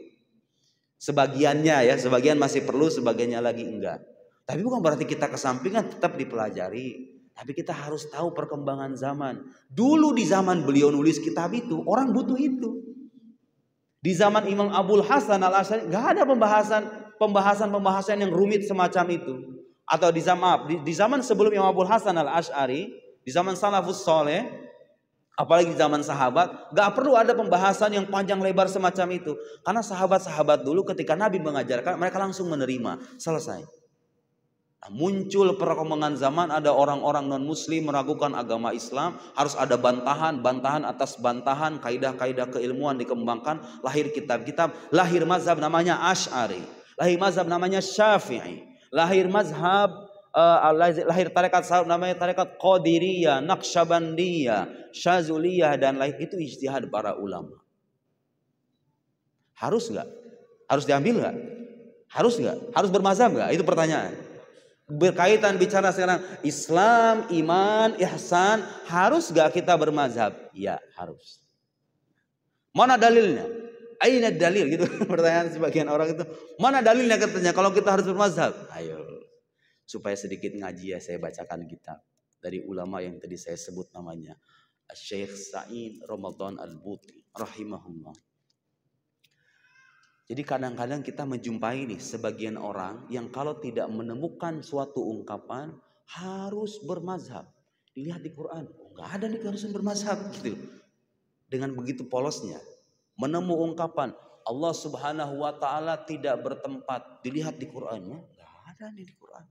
A: Sebagiannya ya, sebagian masih perlu, sebagiannya lagi enggak. Tapi bukan berarti kita kesampingan, tetap dipelajari. Tapi kita harus tahu perkembangan zaman. Dulu di zaman beliau nulis kitab itu, orang butuh itu. Di zaman Imam Abul Hasan Al-Asy'ari nggak ada pembahasan yang rumit semacam itu. Atau di zaman sebelum Imam Abul Hasan Al-Asy'ari, di zaman salafus soleh, apalagi di zaman sahabat, gak perlu ada pembahasan yang panjang lebar semacam itu. Karena sahabat-sahabat dulu ketika Nabi mengajarkan, mereka langsung menerima, selesai. Nah, muncul perkembangan zaman, ada orang-orang non-muslim meragukan agama Islam, harus ada bantahan atas bantahan, kaidah-kaidah keilmuan dikembangkan, lahir kitab-kitab, lahir mazhab namanya Asy'ari, lahir mazhab namanya Syafi'i. Lahir mazhab, lahir tarekat salaf namanya tarekat Qadiriyah, Naqsyabandiyah, Syazuliyah dan lain. Itu ijtihad para ulama. Harus nggak? Harus diambil nggak? Harus nggak? Harus bermazhab nggak? Itu pertanyaan. Berkaitan bicara sekarang Islam, iman, ihsan, harus nggak kita bermazhab? Ya harus. Mana dalilnya? Aina dalil gitu pertanyaan sebagian orang itu. Mana dalilnya katanya kalau kita harus bermazhab? Ayo. Supaya sedikit ngaji ya saya bacakan kitab dari ulama yang tadi saya sebut namanya. Syekh Sa'id Ramadan Al-Buti rahimahullah. Jadi kadang-kadang kita menjumpai nih sebagian orang yang kalau tidak menemukan suatu ungkapan harus bermazhab. Dilihat di Quran, enggak ada nih harus bermazhab gitu. Dengan begitu polosnya. Menemu ungkapan Allah Subhanahu wa taala tidak bertempat, dilihat di Qur'annya, enggak ada nih di Qur'an.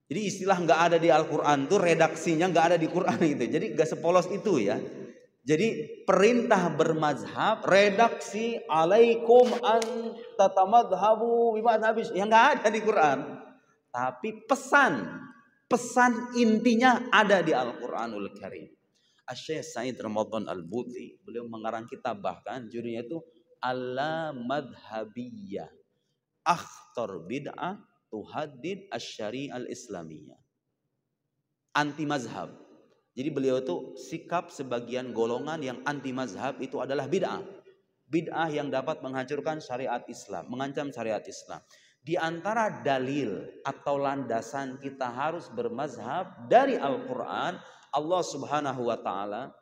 A: Jadi istilah enggak ada di Al-Qur'an itu redaksinya enggak ada di Qur'an gitu. Jadi enggak sepolos itu ya. Jadi perintah bermazhab, redaksi alaikum an tatamadhabu bimadhabis yang enggak ada di Qur'an. Tapi pesan intinya ada di Al-Qur'anul Karim. Syekh Sa'id Ramadan Al-Buti, beliau mengarang kitab bahkan judulnya itu Al-Madhabiyah, Akhtar Bid'ah Tuhaddid Asy-Syari'ah Al-Islamiyah. Anti mazhab. Jadi beliau itu sikap sebagian golongan yang anti mazhab itu adalah bid'ah. Bid'ah yang dapat menghancurkan syariat Islam, mengancam syariat Islam. Di antara dalil atau landasan kita harus bermazhab dari Al-Quran, Allah Subhanahu wa taala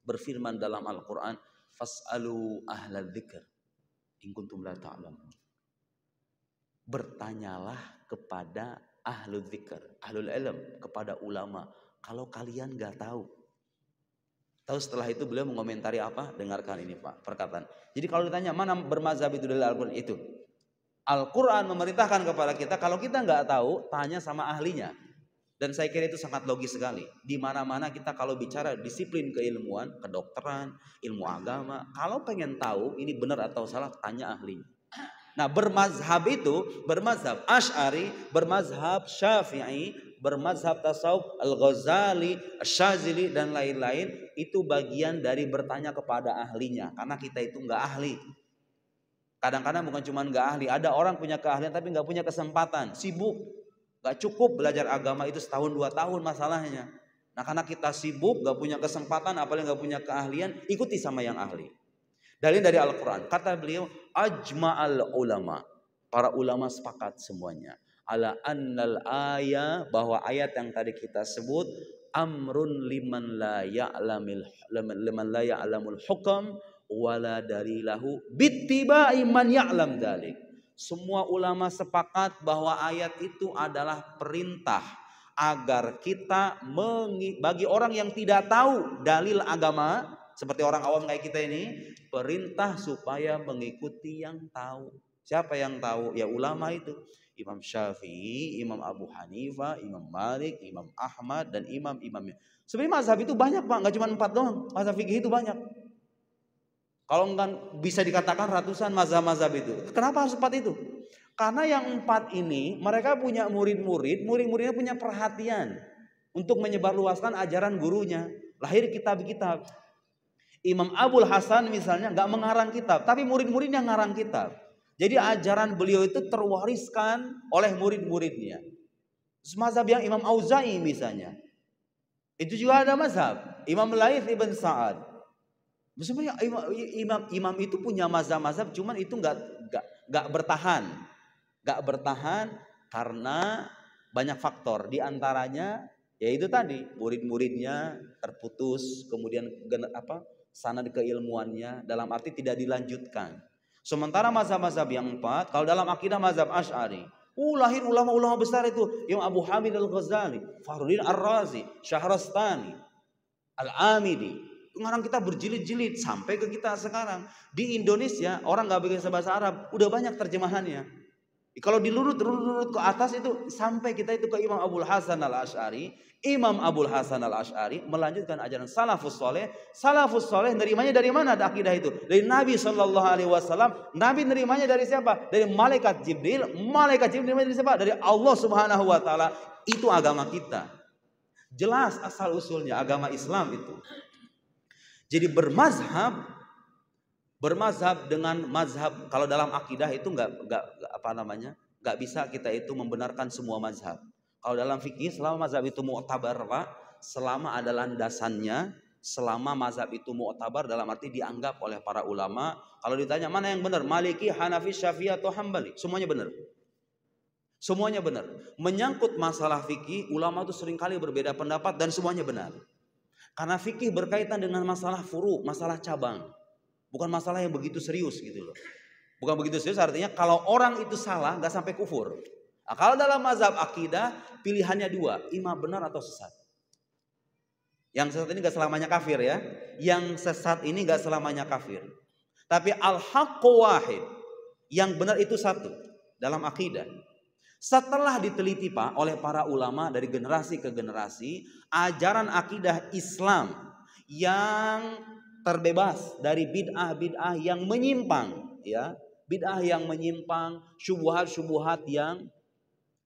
A: berfirman dalam Al-Qur'an, "Fas'alu ahlal dzikr in kuntum la ta'lamun." Bertanyalah kepada ahlul dzikr, ahlul ilm, kepada ulama kalau kalian enggak tahu. Tahu setelah itu beliau mengomentari apa? Dengarkan ini Pak, perkataan. Jadi kalau ditanya mana bermazhab itu dari Al-Qur'an itu. Al-Qur'an memerintahkan kepada kita kalau kita enggak tahu, tanya sama ahlinya. Dan saya kira itu sangat logis sekali. Di mana-mana kita kalau bicara disiplin keilmuan, kedokteran, ilmu agama, kalau pengen tahu ini benar atau salah, tanya ahlinya. Nah, bermazhab itu, bermazhab Asy'ari, bermazhab Syafi'i, bermazhab tasawuf Al-Ghazali, Syazili dan lain-lain, itu bagian dari bertanya kepada ahlinya. Karena kita itu enggak ahli. Kadang-kadang bukan cuma enggak ahli, ada orang punya keahlian tapi enggak punya kesempatan, sibuk. Gak cukup belajar agama itu setahun 2 tahun masalahnya. Nah karena kita sibuk, gak punya kesempatan, apalagi gak punya keahlian, ikuti sama yang ahli. Dalil dari Al-Quran, kata beliau, ajma'al ulama, para ulama sepakat semuanya, ala annal ayat, bahwa ayat yang tadi kita sebut, amrun liman la ya'lamul hukam, wala dalilahu bittiba'i man ya'lam dalik. Semua ulama sepakat bahwa ayat itu adalah perintah agar kita bagi orang yang tidak tahu dalil agama, seperti orang awam kayak kita ini, perintah supaya mengikuti yang tahu. Siapa yang tahu? Ya ulama itu. Imam Syafi'i, Imam Abu Hanifah, Imam Malik, Imam Ahmad, dan imam-imamnya. Sebenarnya mazhab itu banyak Pak, gak cuma 4 doang. Mazhab fikih itu banyak. Kalau enggak bisa dikatakan ratusan mazhab-mazhab itu. Kenapa harus 4 itu? Karena yang 4 ini mereka punya murid-muridnya punya perhatian untuk menyebarluaskan ajaran gurunya. Lahir kitab-kitab. Imam Abul Hasan misalnya nggak mengarang kitab, tapi murid-muridnya ngarang kitab. Jadi ajaran beliau itu terwariskan oleh murid-muridnya. Mazhab yang Imam Auza'i misalnya, itu juga ada mazhab. Imam Laits ibn Sa'ad. Sebenarnya imam itu punya mazhab-mazhab, cuman itu nggak bertahan. Nggak bertahan karena banyak faktor. Di antaranya yaitu tadi murid-muridnya terputus, kemudian sanad keilmuannya, dalam arti tidak dilanjutkan. Sementara mazhab-mazhab yang 4, kalau dalam akidah mazhab Asy'ari, lahir ulama-ulama besar itu, Imam Abu Hamid Al-Ghazali, Fakhruddin Ar-Razi, Syahrastani, Al-Amidi. Ngarang kita berjilid-jilid sampai ke kita sekarang. Di Indonesia orang nggak bisa bahasa Arab, udah banyak terjemahannya. Kalau dilurut ke atas itu sampai kita itu ke Imam Abul Hasan Al-Asy'ari. Imam Abul Hasan Al-Asy'ari melanjutkan ajaran salafus soleh. Salafus soleh nerimanya dari mana ada akidah itu? Dari Nabi SAW. Nabi nerimanya dari siapa? Dari malaikat Jibril. Malaikat Jibril nerimanya dari siapa? Dari Allah Subhanahu Wa Taala. Itu agama kita. Jelas asal usulnya agama Islam itu. Jadi bermazhab dengan mazhab, kalau dalam akidah itu nggak bisa kita itu membenarkan semua mazhab. Kalau dalam fikih selama mazhab itu mu'tabar Pak, selama ada landasannya, selama mazhab itu mu'tabar dalam arti dianggap oleh para ulama. Kalau ditanya mana yang benar, Maliki, Hanafi, Syafi'i atau Hambali, semuanya benar. Semuanya benar. Menyangkut masalah fikih, ulama itu seringkali berbeda pendapat dan semuanya benar. Karena fikih berkaitan dengan masalah furu, masalah cabang. Bukan masalah yang begitu serius gitu loh. Bukan begitu serius artinya kalau orang itu salah nggak sampai kufur. Nah, kalau dalam mazhab akidah pilihannya 2, imam benar atau sesat. Yang sesat ini nggak selamanya kafir ya. Yang sesat ini nggak selamanya kafir. Tapi al-haqqu wahid. Yang benar itu satu dalam akidah. Setelah diteliti Pak oleh para ulama dari generasi ke generasi, ajaran akidah Islam yang terbebas dari bid'ah-bid'ah yang menyimpang, ya, bid'ah yang menyimpang, syubhat-syubhat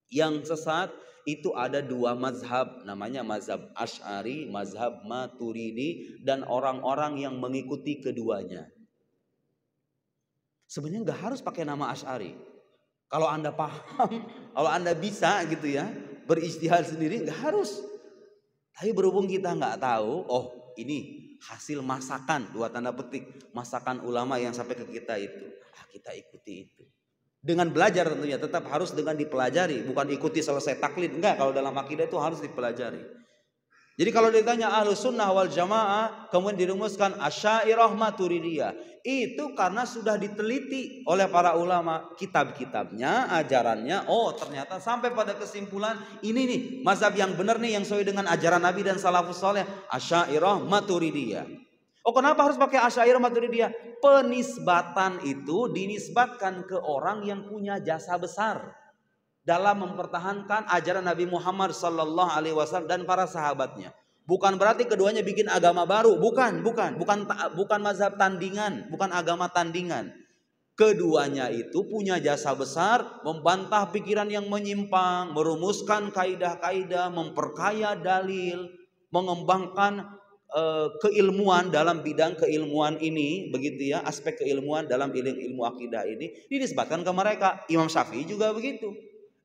A: yang sesat, itu ada 2 mazhab, namanya mazhab Asy'ari, mazhab Maturidi, dan orang-orang yang mengikuti keduanya. Sebenarnya nggak harus pakai nama Asy'ari. Kalau Anda paham, kalau Anda bisa gitu ya, berijtihad sendiri nggak harus. Tapi berhubung kita nggak tahu, oh ini hasil masakan, 2 tanda petik, masakan ulama yang sampai ke kita itu, kita ikuti itu. Dengan belajar tentunya, tetap harus dengan dipelajari, bukan ikuti selesai taklid. Enggak, kalau dalam akidah itu harus dipelajari. Jadi kalau ditanya Ahlus Sunnah wal Jamaah, kemudian dirumuskan Asy'ariyah Maturidiyah, itu karena sudah diteliti oleh para ulama, kitab-kitabnya, ajarannya. Oh ternyata sampai pada kesimpulan ini nih mazhab yang benar nih, yang sesuai dengan ajaran Nabi dan salafus saleh, Asy'ariyah Maturidiyah. Oh kenapa harus pakai Asy'ariyah Maturidiyah? Penisbatan itu dinisbatkan ke orang yang punya jasa besar dalam mempertahankan ajaran Nabi Muhammad SAW dan para sahabatnya. Bukan berarti keduanya bikin agama baru, bukan mazhab tandingan, bukan agama tandingan. Keduanya itu punya jasa besar, membantah pikiran yang menyimpang, merumuskan kaidah-kaidah, memperkaya dalil, mengembangkan keilmuan dalam bidang keilmuan ini, begitu ya, aspek keilmuan dalam ilmu akidah ini dinisbatkan ke mereka. Imam Syafi'i juga begitu.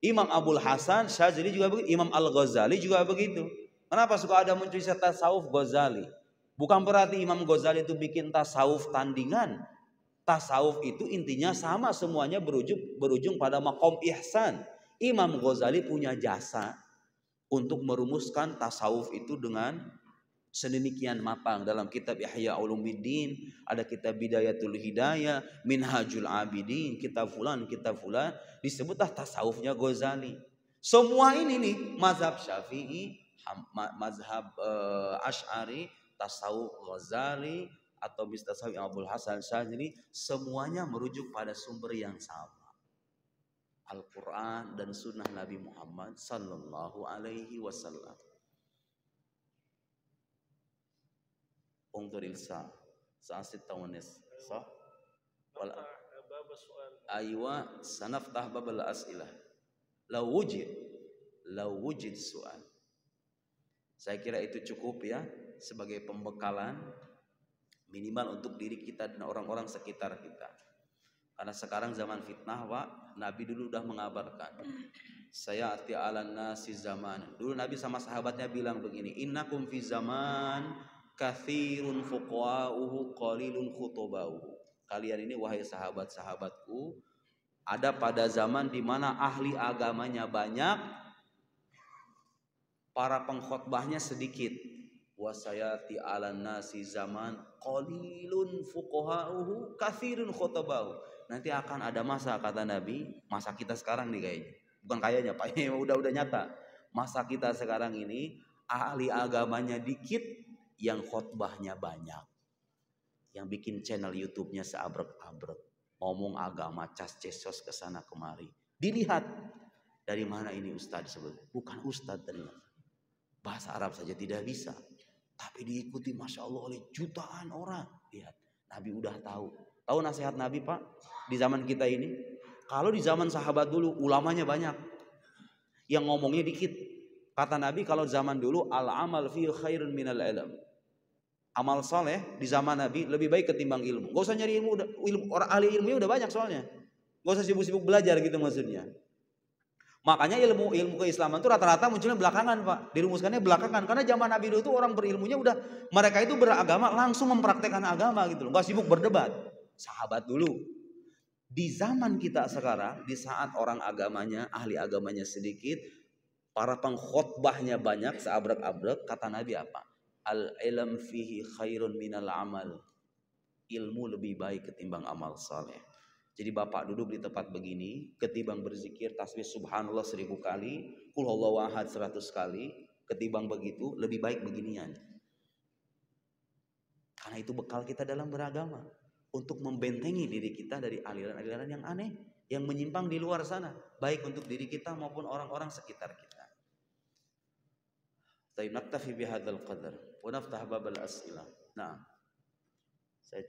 A: Imam Abul Hasan Syadzili juga begitu, Imam Al-Ghazali juga begitu. Kenapa suka ada muncul istilah tasawuf Ghazali? Bukan berarti Imam Ghazali itu bikin tasawuf tandingan. Tasawuf itu intinya sama, semuanya berujung pada makom ihsan. Imam Ghazali punya jasa untuk merumuskan tasawuf itu dengan sedemikian matang. Dalam kitab Ihya Ulumuddin, ada kitab Bidayatul Hidayah, Minhajul Abidin, kitab fulan, disebutlah tasawufnya Ghazali. Semua ini nih, mazhab Syafi'i, mazhab Asy'ari, tasawuf Ghazali, atau tasawuf Abdul Hasan Syadzili, semuanya merujuk pada sumber yang sama, Al-Quran dan Sunnah Nabi Muhammad Sallallahu Alaihi Wasallam. انظر الساعة الساعة 6:30 صح؟ أيوة سنفتح باب الأسئلة لو وجد سؤال. Saya kira itu cukup ya sebagai pembekalan minimal untuk diri kita dan orang-orang sekitar kita. Karena sekarang zaman fitnah, Pak. Nabi dulu udah mengabarkan, saya ati alan nasi zaman. Dulu Nabi sama sahabatnya bilang begini, innakum fi zaman kathirun fuqa'uhu qalilun khutobauhu. Kalian ini wahai sahabat-sahabatku, ada pada zaman di mana ahli agamanya banyak, para pengkhotbahnya sedikit. Wasayati alan nasi zaman qalilun fuqahauhu kathirun khutobauhu. Nanti akan ada masa, kata Nabi, masa kita sekarang nih kayaknya. Bukan kayaknya, Pak, udah nyata. Masa kita sekarang ini ahli agamanya dikit, yang khotbahnya banyak, yang bikin channel YouTube-nya seabrek-abrek, ngomong agama cas-cesos kesana kemari. Dilihat dari mana ini ustadz sebetulnya. Bukan ustadz ternyata, bahasa Arab saja tidak bisa, tapi diikuti masya Allah oleh jutaan orang. Lihat, Nabi udah tahu nasihat Nabi, Pak, di zaman kita ini. Kalau di zaman sahabat dulu ulamanya banyak, yang ngomongnya dikit. Kata Nabi kalau zaman dulu, al amal fi khairun minal ilm. Amal soleh di zaman Nabi lebih baik ketimbang ilmu. Gak usah nyari ilmu, orang ahli ilmunya udah banyak soalnya. Gak usah sibuk-sibuk belajar gitu maksudnya. Makanya ilmu keislaman itu rata-rata munculnya belakangan, Pak. Dirumuskannya belakangan. Karena zaman Nabi dulu itu orang berilmunya udah, mereka itu beragama langsung mempraktekkan agama gitu loh. Gak sibuk berdebat. Sahabat dulu. Di zaman kita sekarang, di saat orang agamanya, ahli agamanya sedikit, para pengkhotbahnya banyak, seabrek-abrek, kata Nabi apa? Al-ilm fihi khairun minal amal. Ilmu lebih baik ketimbang amal saleh. Jadi Bapak duduk di tempat begini, ketimbang berzikir tasbih subhanallah 1000 kali, qul huwallahu ahad 100 kali, ketimbang begitu lebih baik beginian. Karena itu bekal kita dalam beragama, untuk membentengi diri kita dari aliran-aliran yang aneh, yang menyimpang di luar sana, baik untuk diri kita maupun orang-orang sekitar kita. Tayyib, naktafi bihadzal qadar wa naftah babal as'ilah. Nah, saya